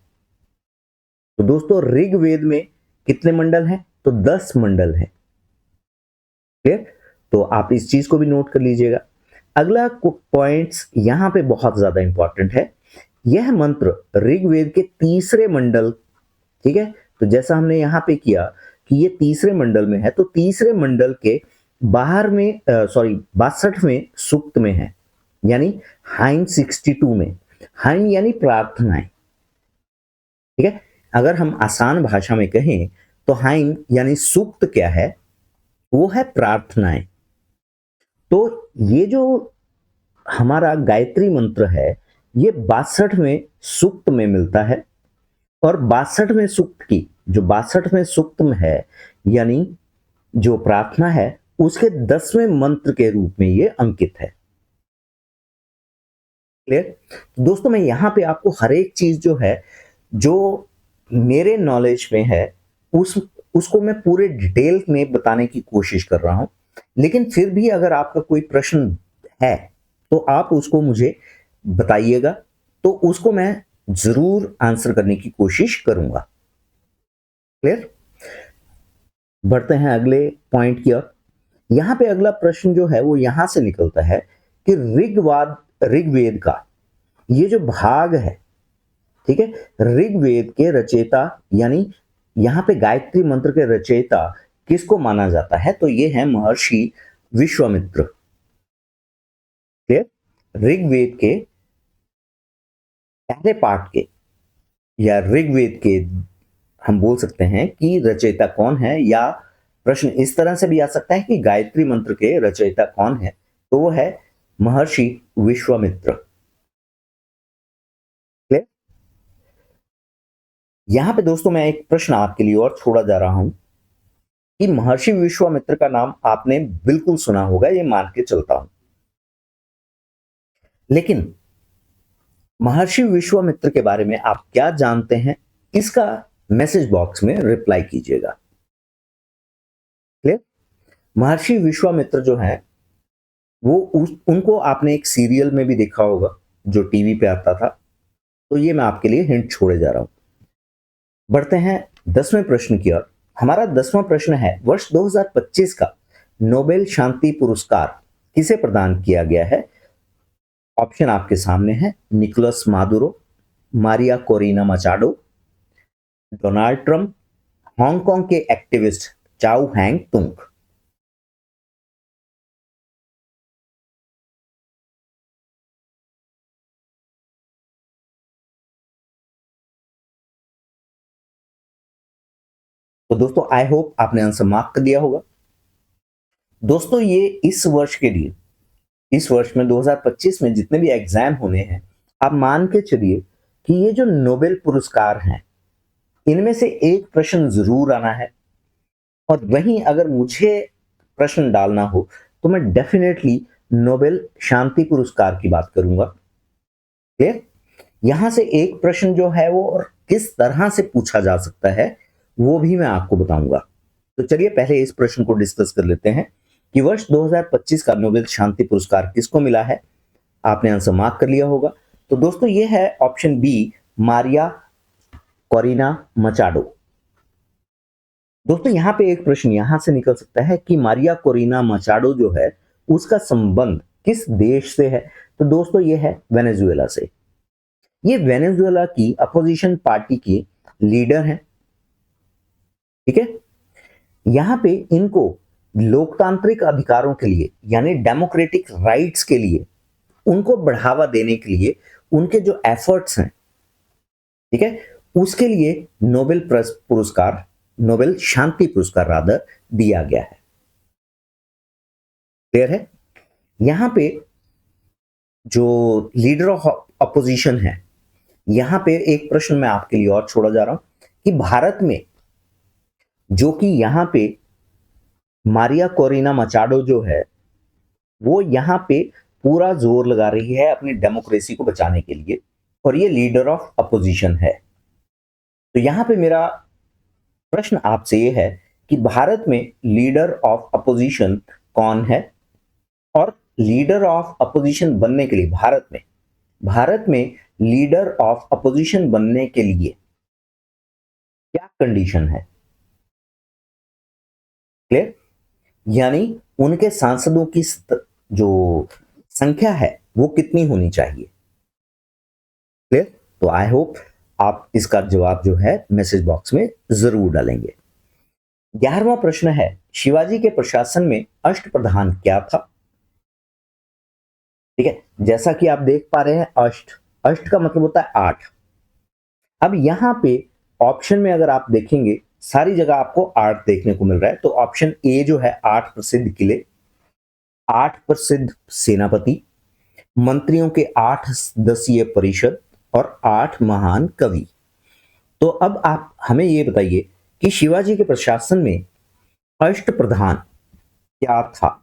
तो दोस्तों ऋग्वेद में कितने मंडल हैं? तो 10 मंडल हैं। क्लियर? तो आप इस चीज को भी नोट कर लीजिएगा। अगला पॉइंट्स यहां पे बहुत ज्यादा इंपॉर्टेंट है। यह मंत्र ऋग्वेद के तीसरे मंडल, ठीक है, तो जैसा हमने यहां पे किया कि ये तीसरे मंडल में है, तो तीसरे मंडल के बाहर में 62वें सूक्त में है, यानी हाइम 62 में। हाइम यानी प्रार्थनाएं, ठीक है। अगर हम आसान भाषा में कहें तो हाइम यानी सूक्त क्या है, वो है प्रार्थनाएं। तो ये जो हमारा गायत्री मंत्र है, ये 62वें सूक्त में मिलता है, और 62वें सूक्त की जो 62वें सूक्त में है, यानी जो प्रार्थना है, उसके 10वें मंत्र के रूप में ये अंकित है। क्लियर? दोस्तों, मैं यहां पे आपको हर एक चीज जो है, जो मेरे नॉलेज में है, उसको मैं पूरे डिटेल में बताने की कोशिश कर रहा हूं। लेकिन फिर भी अगर आपका कोई प्रश्न है तो आप उसको मुझे बताइएगा, तो उसको मैं जरूर आंसर करने की कोशिश करूंगा। क्लियर? बढ़ते हैं अगले पॉइंट की ओर। यहां पे अगला प्रश्न जो है वो यहां से निकलता है कि ऋग्वेद का ये जो भाग है, ठीक है, ऋग्वेद के रचयिता, यानी यहां पे गायत्री मंत्र के रचयिता किसको माना जाता है, तो ये है महर्षि विश्वामित्र। ऋग्वेद के पहले पार्ट के, या ऋग्वेद के, हम बोल सकते हैं कि रचयिता कौन है, या प्रश्न इस तरह से भी आ सकता है कि गायत्री मंत्र के रचयिता कौन है, तो वो है महर्षि विश्वामित्र। यहां पे दोस्तों मैं एक प्रश्न आपके लिए और छोड़ा जा रहा हूं कि महर्षि विश्वामित्र का नाम आपने बिल्कुल सुना होगा, ये मान के चलता हूं, लेकिन महर्षि विश्वामित्र के बारे में आप क्या जानते हैं, इसका मैसेज बॉक्स में रिप्लाई कीजिएगा। क्लियर? महर्षि विश्वामित्र जो है वो उनको आपने एक सीरियल में भी देखा होगा जो टीवी पे आता था, तो ये मैं आपके लिए हिंट छोड़े जा रहा हूं। बढ़ते हैं 10वें प्रश्न की ओर। हमारा 10वां प्रश्न है, वर्ष 2025 का नोबेल शांति पुरस्कार किसे प्रदान किया गया है? ऑप्शन आपके सामने है, Nicolas Maduro, Maria Corina Machado, Donald Trump, Hong Kong के एक्टिविस्ट चाउ हैंग तुंग। तो दोस्तों, आई होप आपने आंसर मार्क कर दिया होगा। दोस्तों, ये इस वर्ष के लिए, इस वर्ष में 2025 में जितने भी एग्जाम होने हैं, आप मान के चलिए कि ये जो नोबेल पुरस्कार हैं, इनमें से एक प्रश्न जरूर आना है। और वहीं अगर मुझे प्रश्न डालना हो तो मैं डेफिनेटली नोबेल शांति पुरस्कार की बात करूंगा। क्लियर? यहां से एक प्रश्न जो है वो और किस तरह से पूछा जा सकता है, वो भी मैं आपको बताऊंगा। तो चलिए पहले इस प्रश्न को डिस्कस कर लेते हैं कि वर्ष 2025 का नोबेल शांति पुरस्कार किसको मिला है। आपने आंसर मार्क कर लिया होगा। तो दोस्तों, ये है option B, Maria Corina Machado. दोस्तों, यहां पे एक प्रश्न यहां से निकल सकता है कि मारिया कोरिना मचाडो जो है, उसका संबंध किस देश से है? तो दोस्तों, ये है वेनेजुएला से। ये वेनेजुएला की अपोजिशन पार्टी की लीडर हैं, ठीक है। यहां पे इनको लोकतांत्रिक अधिकारों के लिए, यानी डेमोक्रेटिक राइट्स के लिए, उनको बढ़ावा देने के लिए उनके जो एफर्ट्स हैं, ठीक है, उसके लिए नोबेल पुरस्कार, नोबेल शांति पुरस्कार रादर दिया गया है। क्लियर है? यहां पे जो लीडर ऑफ अपोजिशन है, यहां पे एक प्रश्न मैं आपके लिए और छोड़ा जा रहा हूं कि भारत में, जो कि यहां पे मारिया कोरिना मचाडो जो है, वो यहां पे पूरा जोर लगा रही है अपनी डेमोक्रेसी को बचाने के लिए, और ये लीडर ऑफ अपोजिशन है। तो यहां पे मेरा प्रश्न आपसे ये है कि भारत में लीडर ऑफ अपोजिशन कौन है, और लीडर ऑफ अपोजिशन बनने के लिए भारत में लीडर ऑफ अपोजिशन बनने के लिए क्या कंडीशन है? क्लियर? यानी उनके सांसदों की जो संख्या है वो कितनी होनी चाहिए। क्लियर? तो आई होप आप इसका जवाब जो है मैसेज बॉक्स में जरूर डालेंगे। 11वां प्रश्न है, शिवाजी के प्रशासन में अष्टप्रधान क्या था? ठीक है, जैसा कि आप देख पा रहे हैं अष्ट, अष्ट का मतलब होता है 8। अब यहां पे ऑप्शन में अगर आप देखेंगे सारी जगह आपको 8 देखने को मिल रहा है, तो ऑप्शन ए जो है 8 प्रसिद्ध किले, 8 प्रसिद्ध सेनापति, मंत्रियों के 8 सदस्यीय परिषद और 8 महान कवि। तो अब आप हमें ये बताइए कि शिवाजी के प्रशासन में अष्टप्रधान क्या था?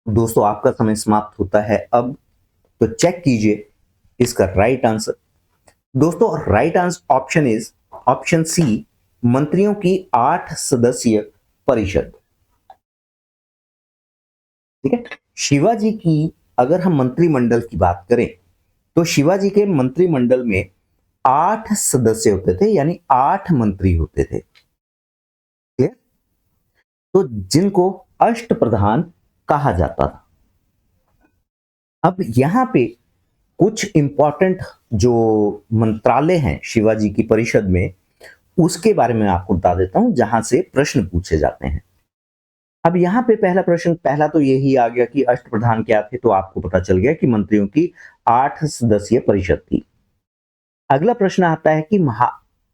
दोस्तों आपका समय समाप्त होता है अब, तो चेक कीजिए इसका राइट आंसर। दोस्तों right answer option is option C, मंत्रियों की 8 सदस्यीय परिषद। ठीक है, शिवाजी की अगर हम मंत्रिमंडल की बात करें तो शिवाजी के मंत्रिमंडल में 8 सदस्य होते थे, यानी 8 मंत्री होते थे। क्लियर? तो जिनको अष्टप्रधान कहा जाता था। अब यहां पे कुछ इंपॉर्टेंट जो मंत्रालय हैं शिवाजी की परिषद में, उसके बारे में आपको बता देता हूं जहां से प्रश्न पूछे जाते हैं। अब यहां पे पहला प्रश्न, पहला तो यही आ गया कि अष्टप्रधान क्या थे, तो आपको पता चल गया कि मंत्रियों की 8 सदस्यीय परिषद थी। अगला प्रश्न आता है कि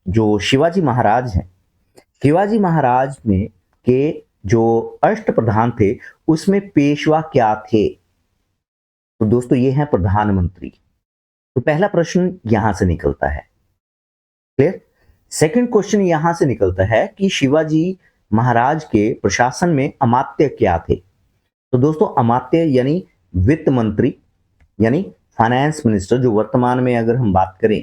जो शिवाजी महाराज हैं, शिवाजी महाराज में के जो अष्टप्रधान थे उसमें पेशवा क्या थे? तो दोस्तों ये हैं प्रधानमंत्री। तो पहला प्रश्न यहां से निकलता है। क्लियर? सेकंड क्वेश्चन यहां से निकलता है कि शिवाजी महाराज के प्रशासन में अमात्य क्या थे? तो दोस्तों अमात्य यानी वित्त मंत्री, यानी फाइनेंस मिनिस्टर। जो वर्तमान में अगर हम बात करें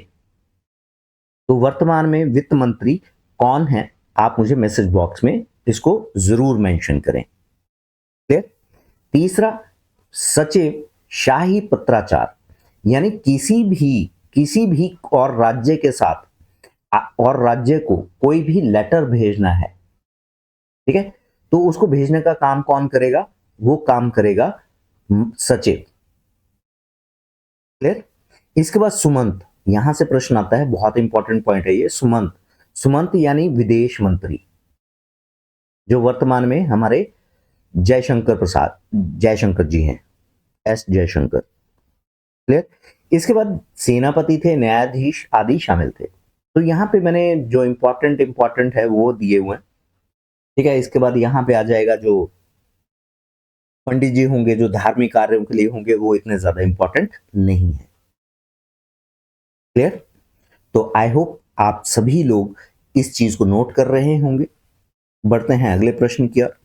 तो वर्तमान में वित्त मंत्री कौन है, आप मुझे मैसेज बॉक्स में इसको जरूर मेंशन करें। क्लियर? तीसरा, सचिव शाही पत्राचार, यानी किसी भी और राज्य के साथ और राज्य को कोई भी लेटर भेजना है, ठीक है, तो उसको भेजने का काम कौन करेगा? वो काम करेगा सचिव। क्लियर? इसके बाद सुमंत, यहां से प्रश्न आता है, बहुत इंपॉर्टेंट पॉइंट है ये। सुमंत, सुमंत यानी विदेश मंत्री, जो वर्तमान में हमारे जयशंकर प्रसाद जयशंकर जी हैं, एस जयशंकर। क्लियर? इसके बाद सेनापति थे, न्यायाधीश आदि शामिल थे। तो यहां पे मैंने जो इंपॉर्टेंट है वो दिए हुए हैं। ठीक है, इसके बाद यहां पे आ जाएगा जो पंडित जी होंगे, जो धार्मिक कार्यों के लिए होंगे, वो इतने ज्यादा इंपॉर्टेंट नहीं है। क्लियर? तो आई होप आप सभी लोग इस चीज को नोट कर रहे होंगे। बढ़ते हैं अगले प्रश्न की ओर।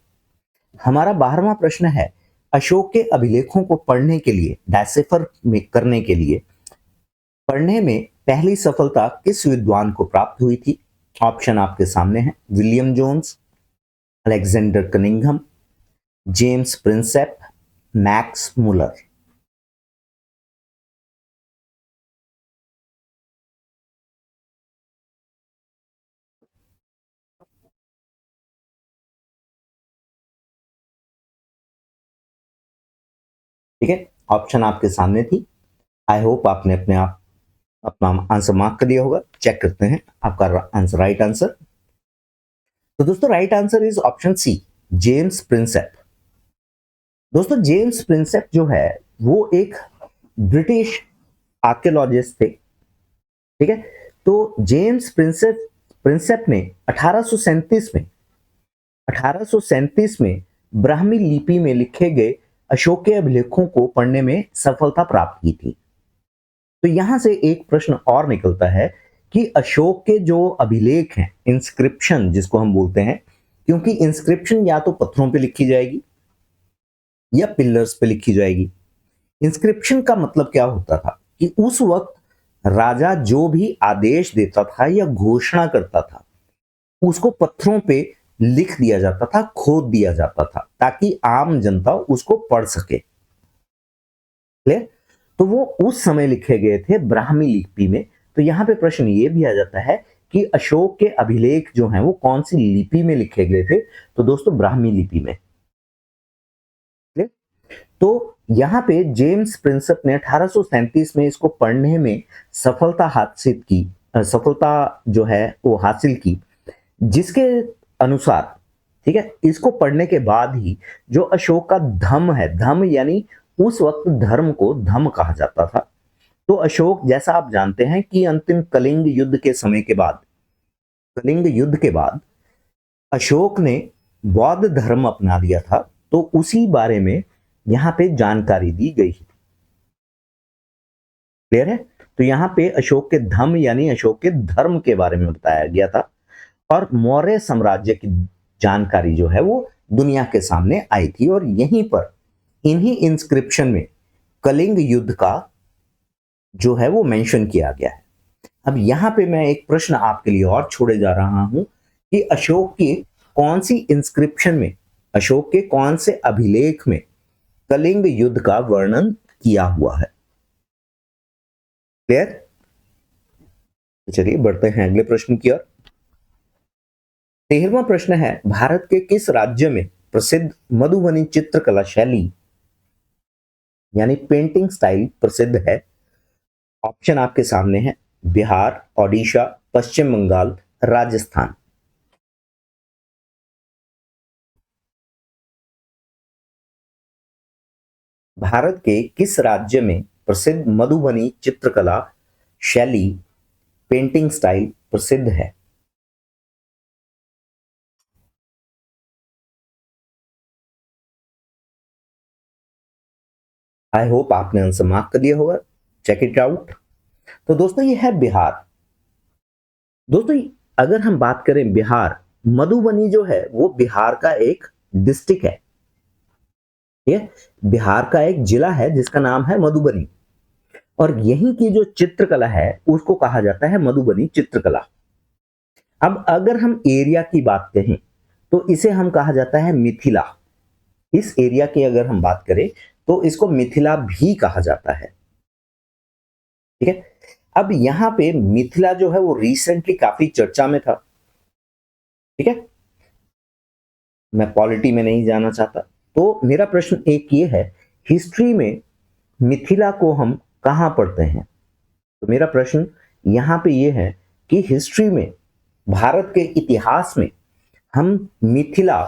हमारा 12वां प्रश्न है, अशोक के अभिलेखों को पढ़ने के लिए, डायसेफर में करने के लिए पढ़ने में पहली सफलता किस विद्वान को प्राप्त हुई थी? ऑप्शन आपके सामने है, William Jones, Alexander Cunningham, James Prinsep, Max Muller. ठीक है, ऑप्शन आपके सामने थी। आई होप आपने अपना आंसर मार्क कर दिया होगा। चेक करते हैं आपका आंसर, राइट आंसर। तो दोस्तों right answer is option C, James Prinsep. दोस्तों जेम्स प्रिंसेप जो है वो एक ब्रिटिश आर्कियोलॉजिस्ट थे। ठीक है, तो जेम्स प्रिंसेप प्रिंसेप ने 1837 में ब्राह्मी लिपि में लिखे गए अशोक के अभिलेखों को पढ़ने में सफलता प्राप्त की थी। तो यहां से एक प्रश्न और निकलता है कि अशोक के जो अभिलेख हैं, इंस्क्रिप्शन जिसको हम बोलते हैं, क्योंकि इंस्क्रिप्शन या तो पत्थरों पे लिखी जाएगी या पिलर्स पे लिखी जाएगी। इंस्क्रिप्शन का मतलब क्या होता था कि उस वक्त राजा जो भी आदेश देता था या घोषणा करता था उसको पत्थरों पे लिख दिया जाता था, खोद दिया जाता था, ताकि आम जनता उसको पढ़ सके। क्लियर? तो वो उस समय लिखे गए थे ब्राह्मी लिपि में, तो यहाँ पे प्रश्न ये भी आ जाता है कि अशोक के अभिलेख जो हैं वो कौन सी लिपि में लिखे गए थे? तो दोस्तों ब्राह्मी लिपि में। तो यहाँ पे जेम्स प्रिंसप ने 1837 में इसको पढ़ने में सफलता जो है वो हासिल की, जिसके अनुसार, ठीक है, इसको पढ़ने के बाद ही जो अशोक का धम्म है, धम्म यानी उस वक्त धर्म को धम्म कहा जाता था। तो अशोक, जैसा आप जानते हैं कि अंतिम कलिंग युद्ध के समय के बाद, कलिंग युद्ध के बाद अशोक ने बौद्ध धर्म अपना लिया था, तो उसी बारे में यहां पे जानकारी दी गई। क्लियर है? तो यहां पे अशोक के धम्म यानी अशोक के धर्म के बारे में बताया गया था, और मौर्य साम्राज्य की जानकारी जो है वो दुनिया के सामने आई थी, और यहीं पर इन्हीं इंस्क्रिप्शन में कलिंग युद्ध का जो है वो मेंशन किया गया है। अब यहां पे मैं एक प्रश्न आपके लिए और छोड़े जा रहा हूं कि अशोक के कौन सी इंस्क्रिप्शन में, अशोक के कौन से अभिलेख में कलिंग युद्ध का वर्णन किया हुआ है? क्लियर? चलिए बढ़ते हैं अगले प्रश्न की ओर। 13वां प्रश्न है, भारत के किस राज्य में प्रसिद्ध मधुबनी चित्रकला शैली यानी पेंटिंग स्टाइल प्रसिद्ध है? ऑप्शन आपके सामने है, बिहार, ओडिशा, पश्चिम बंगाल, राजस्थान। भारत के किस राज्य में प्रसिद्ध मधुबनी चित्रकला शैली पेंटिंग स्टाइल प्रसिद्ध है? आई होप आपने आंसर मार्क कर लिया होगा। Check it out. तो दोस्तों ये है बिहार। दोस्तों अगर हम बात करें बिहार, मधुबनी जो है वो बिहार का एक डिस्ट्रिक्ट है, ये बिहार का एक जिला है जिसका नाम है मधुबनी, और यहीं की जो चित्रकला है उसको कहा जाता है मधुबनी चित्रकला। अब अगर हम एरिया की बात करें तो इसे हम कहा जाता है मिथिला। इस एरिया की अगर हम बात करें तो इसको मिथिला भी कहा जाता है। ठीक है, अब यहां पे मिथिला जो है वो रिसेंटली काफी चर्चा में था। ठीक है, मैं पॉलिटी में नहीं जाना चाहता, तो मेरा प्रश्न एक ये है, हिस्ट्री में मिथिला को हम कहां पढ़ते हैं? तो मेरा प्रश्न यहां पे ये है कि हिस्ट्री में, भारत के इतिहास में हम मिथिला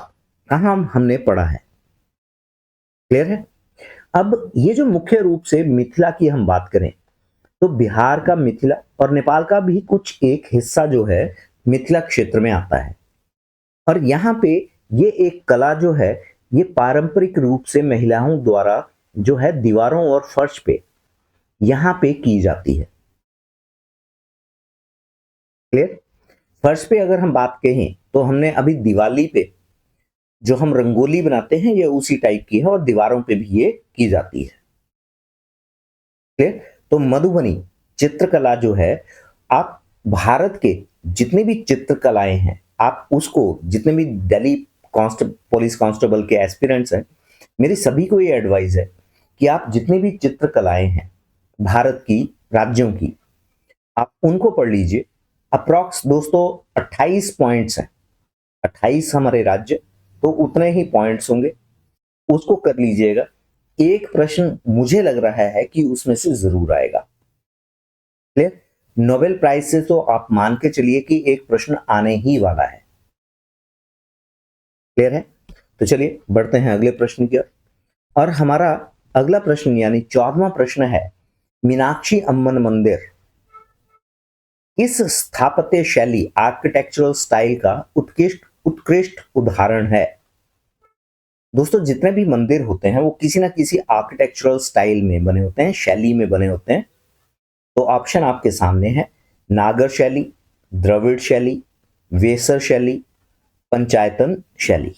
कहां हमने पढ़ा है? क्लियर है? अब ये जो मुख्य रूप से मिथिला की हम बात करें तो बिहार का मिथिला और नेपाल का भी कुछ एक हिस्सा जो है मिथिला क्षेत्र में आता है, और यहाँ पे ये एक कला जो है ये पारंपरिक रूप से महिलाओं द्वारा जो है दीवारों और फर्श पे यहाँ पे की जाती है। क्लियर? फर्श पे अगर हम बात कहें तो हमने अभी दिवाली पे जो हम रंगोली बनाते हैं ये उसी टाइप की है, और दीवारों पे भी ये की जाती है। क्लियर? तो मधुबनी चित्रकला जो है, आप भारत के जितने भी चित्रकलाएं हैं, आप उसको, जितने भी दिल्ली पुलिस कांस्टेबल के एस्पिरेंट्स हैं, मेरी सभी को ये एडवाइस है कि आप जितनी भी चित्रकलाएं हैं भारत की, राज्यों की, आप उनको पढ़ लीजिए। अप्रॉक्स दोस्तों 28 पॉइंट्स हैं, 28 हमारे राज्य, तो उतने ही पॉइंट्स होंगे, उसको कर लीजिएगा। एक प्रश्न मुझे लग रहा है कि उसमें से जरूर आएगा। क्लियर? नोबेल प्राइज से तो आप मान के चलिए कि एक प्रश्न आने ही वाला है। क्लियर है? तो चलिए बढ़ते हैं अगले प्रश्न की ओर, और हमारा अगला प्रश्न यानी 14वां प्रश्न है, मीनाक्षी अम्मन मंदिर इस स्थापत्य शैली आर्किटेक्चरल स्टाइल का उत्कृष्ट उदाहरण है? दोस्तों जितने भी मंदिर होते हैं वो किसी ना किसी आर्किटेक्चरल स्टाइल में बने होते हैं, शैली में बने होते हैं। तो ऑप्शन आपके सामने है, नागर शैली, द्रविड़ शैली, वेसर शैली, पंचायतन शैली।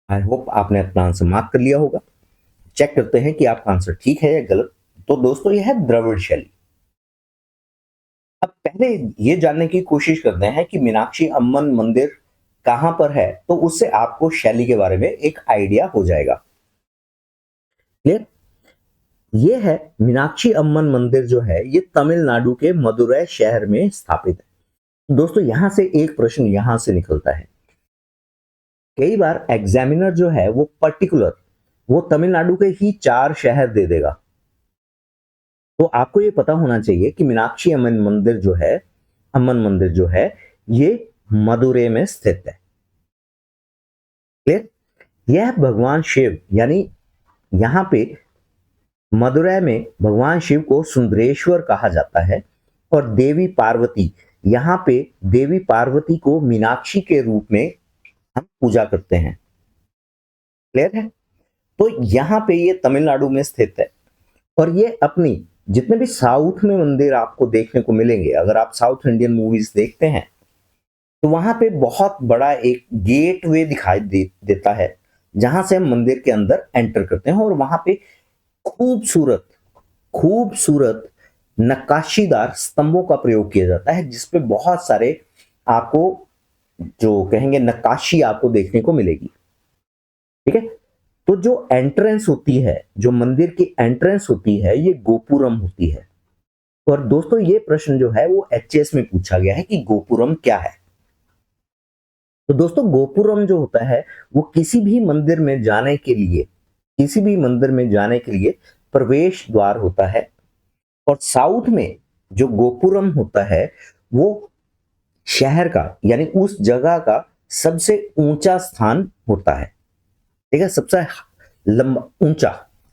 आई होप आपने अपना आंसर मार्क कर लिया होगा। चेक करते हैं कि आपका आंसर ठीक है या गलत। तो दोस्तों यह है द्रविड़ शैली। अब पहले ये जानने की कोशिश करते हैं कि मीनाक्षी अम्मन मंदिर कहां पर है, तो उससे आपको शैली के बारे में एक आइडिया हो जाएगा। क्लियर? ये है मीनाक्षी अम्मन मंदिर जो है, ये तमिलनाडु के मदुरै शहर में स्थापित है। दोस्तों यहां से एक प्रश्न यहां से निकलता है, कई बार एग्जामिनर जो है वो पर्टिकुलर वो तमिलनाडु के ही 4 शहर दे देगा, तो आपको ये पता होना चाहिए कि मीनाक्षी अम्मन मंदिर जो है ये मदुरै में स्थित है। क्लियर? यह भगवान शिव, यानी यहां पे मदुरै में भगवान शिव को सुंदरेश्वर कहा जाता है, और देवी पार्वती, यहां पे देवी पार्वती को मीनाक्षी के रूप में हम पूजा करते हैं। क्लियर है? तो यहां पे ये तमिलनाडु में स्थित है, और ये अपनी जितने भी साउथ में मंदिर आपको देखने को मिलेंगे, अगर आप साउथ इंडियन मूवीज देखते हैं तो वहां पे बहुत बड़ा एक गेट वे दिखाई देता है, जहां से हम मंदिर के अंदर एंटर करते हैं, और वहां पे खूबसूरत खूबसूरत नक्काशीदार स्तंभों का प्रयोग किया जाता है, जिसपे बहुत सारे आपको जो कहेंगे नक्काशी आपको देखने को मिलेगी। ठीक है? तो जो एंट्रेंस होती है, जो मंदिर की एंट्रेंस होती है, ये गोपुरम होती है। और दोस्तों ये प्रश्न जो है वो एचएस में पूछा गया है कि गोपुरम क्या है। तो दोस्तों गोपुरम जो होता है वो किसी भी मंदिर में जाने के लिए प्रवेश द्वार होता है, और साउथ में जो गोपुरम होता है वो शहर का, यानी उस जगह का सबसे ऊंचा स्थान होता है। ठीक है?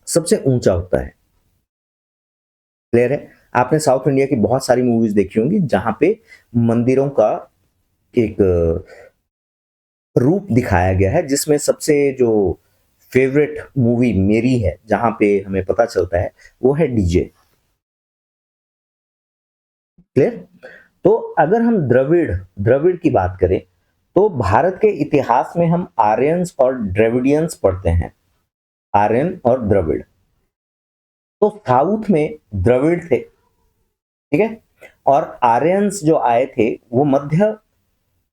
सबसे ऊंचा होता है। क्लियर है? आपने साउथ इंडिया की बहुत सारी मूवीज देखी होंगी जहां पे मंदिरों का एक रूप दिखाया गया है, जिसमें सबसे जो फेवरेट मूवी मेरी है, जहां पे हमें पता चलता है, वो है डीजे। क्लियर? तो अगर हम द्रविड़ की बात करें, तो भारत के इतिहास में हम आर्यंस और द्रविडियंस पढ़ते हैं, आर्यन और द्रविड़। तो साउथ में द्रविड़ थे, ठीक है, और आर्यंस जो आए थे वो मध्य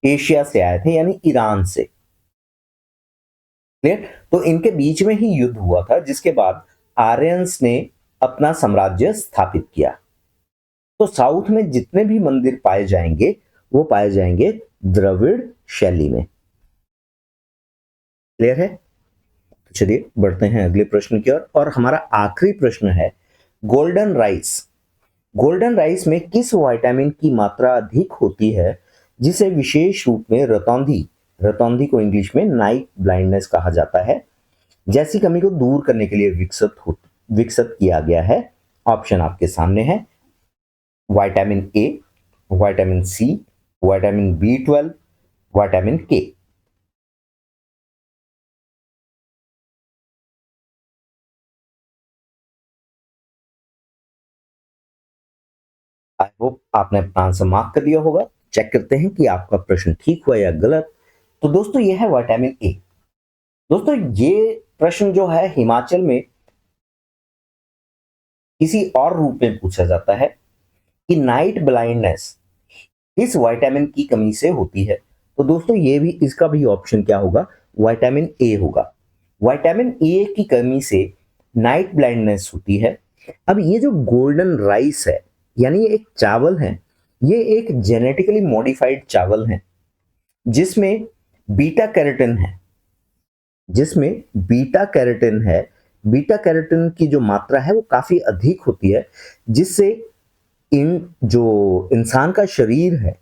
एशिया से आए थे, यानी ईरान से। क्लियर? तो इनके बीच में ही युद्ध हुआ था, जिसके बाद आर्यंस ने अपना साम्राज्य स्थापित किया। तो साउथ में जितने भी मंदिर पाए जाएंगे वो पाए जाएंगे द्रविड़ शैली में। क्लियर है? तो चलिए बढ़ते हैं अगले प्रश्न की ओर, और हमारा आखिरी प्रश्न है गोल्डन राइस में किस विटामिन की मात्रा अधिक होती है, जिसे विशेष रूप में रतौंधी को इंग्लिश में नाइट ब्लाइंडनेस कहा जाता है, जैसी कमी को दूर करने के लिए विकसित किया गया है। ऑप्शन आपके सामने है, vitamin A, vitamin C, vitamin B12, vitamin K. I hope आपने अपना आंसर मार्क कर दिया होगा। चेक करते हैं कि आपका प्रश्न ठीक हुआ या गलत। तो दोस्तों ये है विटामिन ए। दोस्तों ये प्रश्न जो है हिमाचल में किसी और रूप में पूछा जाता है कि नाइट ब्लाइंडनेस किस विटामिन की कमी से होती है। तो दोस्तों ये भी, इसका भी ऑप्शन क्या होगा, विटामिन ए होगा। विटामिन ए की कमी से नाइट ब्लाइंडनेस होती है। अब ये जो गोल्डन राइस है, यानी ये एक चावल है, ये एक जेनेटिकली मॉडिफाइड चावल है, जिसमें बीटा कैरोटीन है। बीटा कैरोटीन की जो मात्रा है वो काफी अधिक होती है, जिससे जो इंसान का शरीर है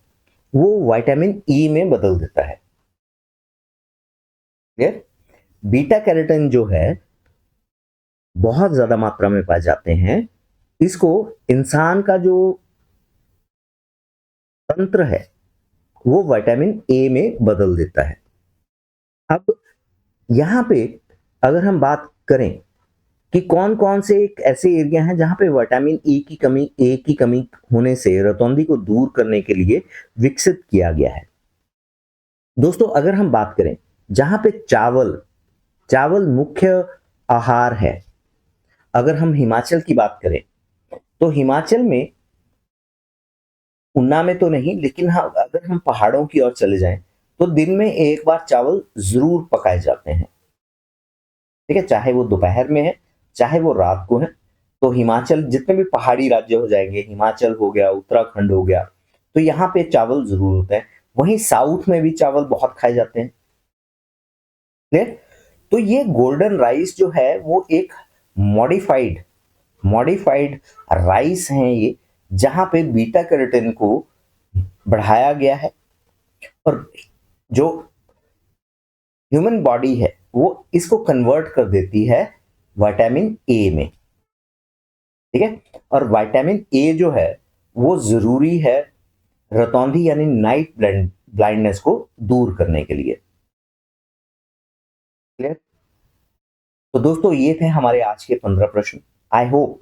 वो विटामिन ई में बदल देता है। क्लियर? बीटा कैरोटीन जो है बहुत ज्यादा मात्रा में पाए जाते हैं, इसको इंसान का जो तंत्र है वो विटामिन ए में बदल देता है। अब यहां पे अगर हम बात करें कि कौन कौन से एक ऐसे एरिया हैं जहां पे विटामिन ए की कमी होने से रतौंधी को दूर करने के लिए विकसित किया गया है। दोस्तों अगर हम बात करें जहां पे चावल मुख्य आहार है, अगर हम हिमाचल की बात करें तो हिमाचल में, ऊना में तो नहीं, लेकिन हाँ अगर हम पहाड़ों की ओर चले जाएं तो दिन में एक बार चावल जरूर पकाए जाते हैं, ठीक है, चाहे वो दोपहर में है चाहे वो रात को है। तो हिमाचल, जितने भी पहाड़ी राज्य हो जाएंगे, हिमाचल हो गया, उत्तराखंड हो गया, तो यहाँ पे चावल जरूर होते हैं। वहीं साउथ में भी चावल बहुत खाए जाते हैं, क्लियर। तो ये गोल्डन राइस जो है वो एक मॉडिफाइड मॉडिफाइड राइस है ये, जहां पे बीटा कैरोटीन को बढ़ाया गया है, और जो ह्यूमन बॉडी है वो इसको कन्वर्ट कर देती है विटामिन ए में, ठीक है। और विटामिन ए जो है वो जरूरी है रतौंधी यानी नाइट ब्लाइंडनेस को दूर करने के लिए, क्लियर। तो दोस्तों ये थे हमारे आज के 15 प्रश्न। आई होप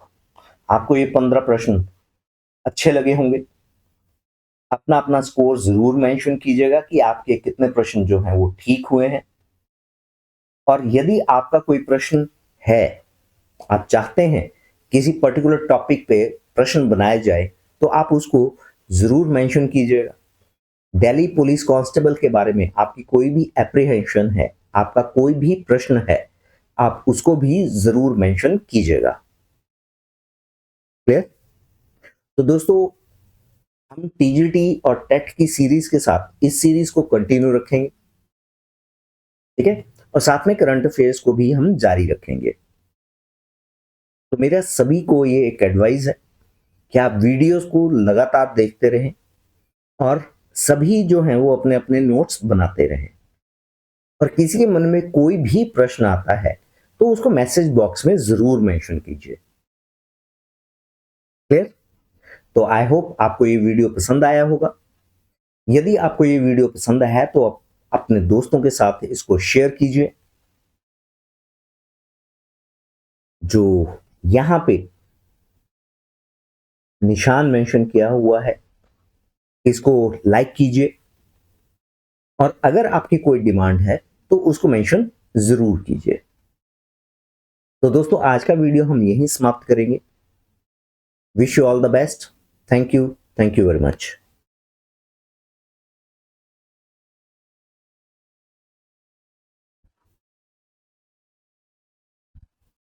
आपको ये 15 प्रश्न अच्छे लगे होंगे। अपना अपना स्कोर जरूर मेंशन कीजिएगा कि आपके कितने प्रश्न जो हैं वो ठीक हुए हैं। और यदि आपका कोई प्रश्न है, आप चाहते हैं किसी पर्टिकुलर टॉपिक पे प्रश्न बनाया जाए, तो आप उसको जरूर मेंशन कीजिएगा। दिल्ली पुलिस कांस्टेबल के बारे में आपकी कोई भी एप्रीहेंशन है, आपका कोई भी प्रश्न है, आप उसको भी जरूर मेंशन कीजिएगा, क्लियर। तो दोस्तों हम टीजीटी और टेट की सीरीज के साथ इस सीरीज को कंटिन्यू रखेंगे, ठीक है, और साथ में करंट अफेयर्स को भी हम जारी रखेंगे। तो मेरा सभी को ये एक एडवाइस है कि आप वीडियोस को लगातार देखते रहें और सभी जो हैं वो अपने अपने नोट्स बनाते रहें, और किसी के मन में कोई भी प्रश्न आता है तो उसको मैसेज बॉक्स में जरूर मेंशन कीजिए, क्लियर। तो आई होप आपको ये वीडियो पसंद आया होगा। यदि आपको ये वीडियो पसंद आया है तो आप अपने दोस्तों के साथ इसको शेयर कीजिए। जो यहां पे निशान मेंशन किया हुआ है इसको लाइक कीजिए, और अगर आपकी कोई डिमांड है तो उसको मेंशन जरूर कीजिए। तो दोस्तों आज का वीडियो हम यहीं समाप्त करेंगे। Wish you all the best. Thank you very much.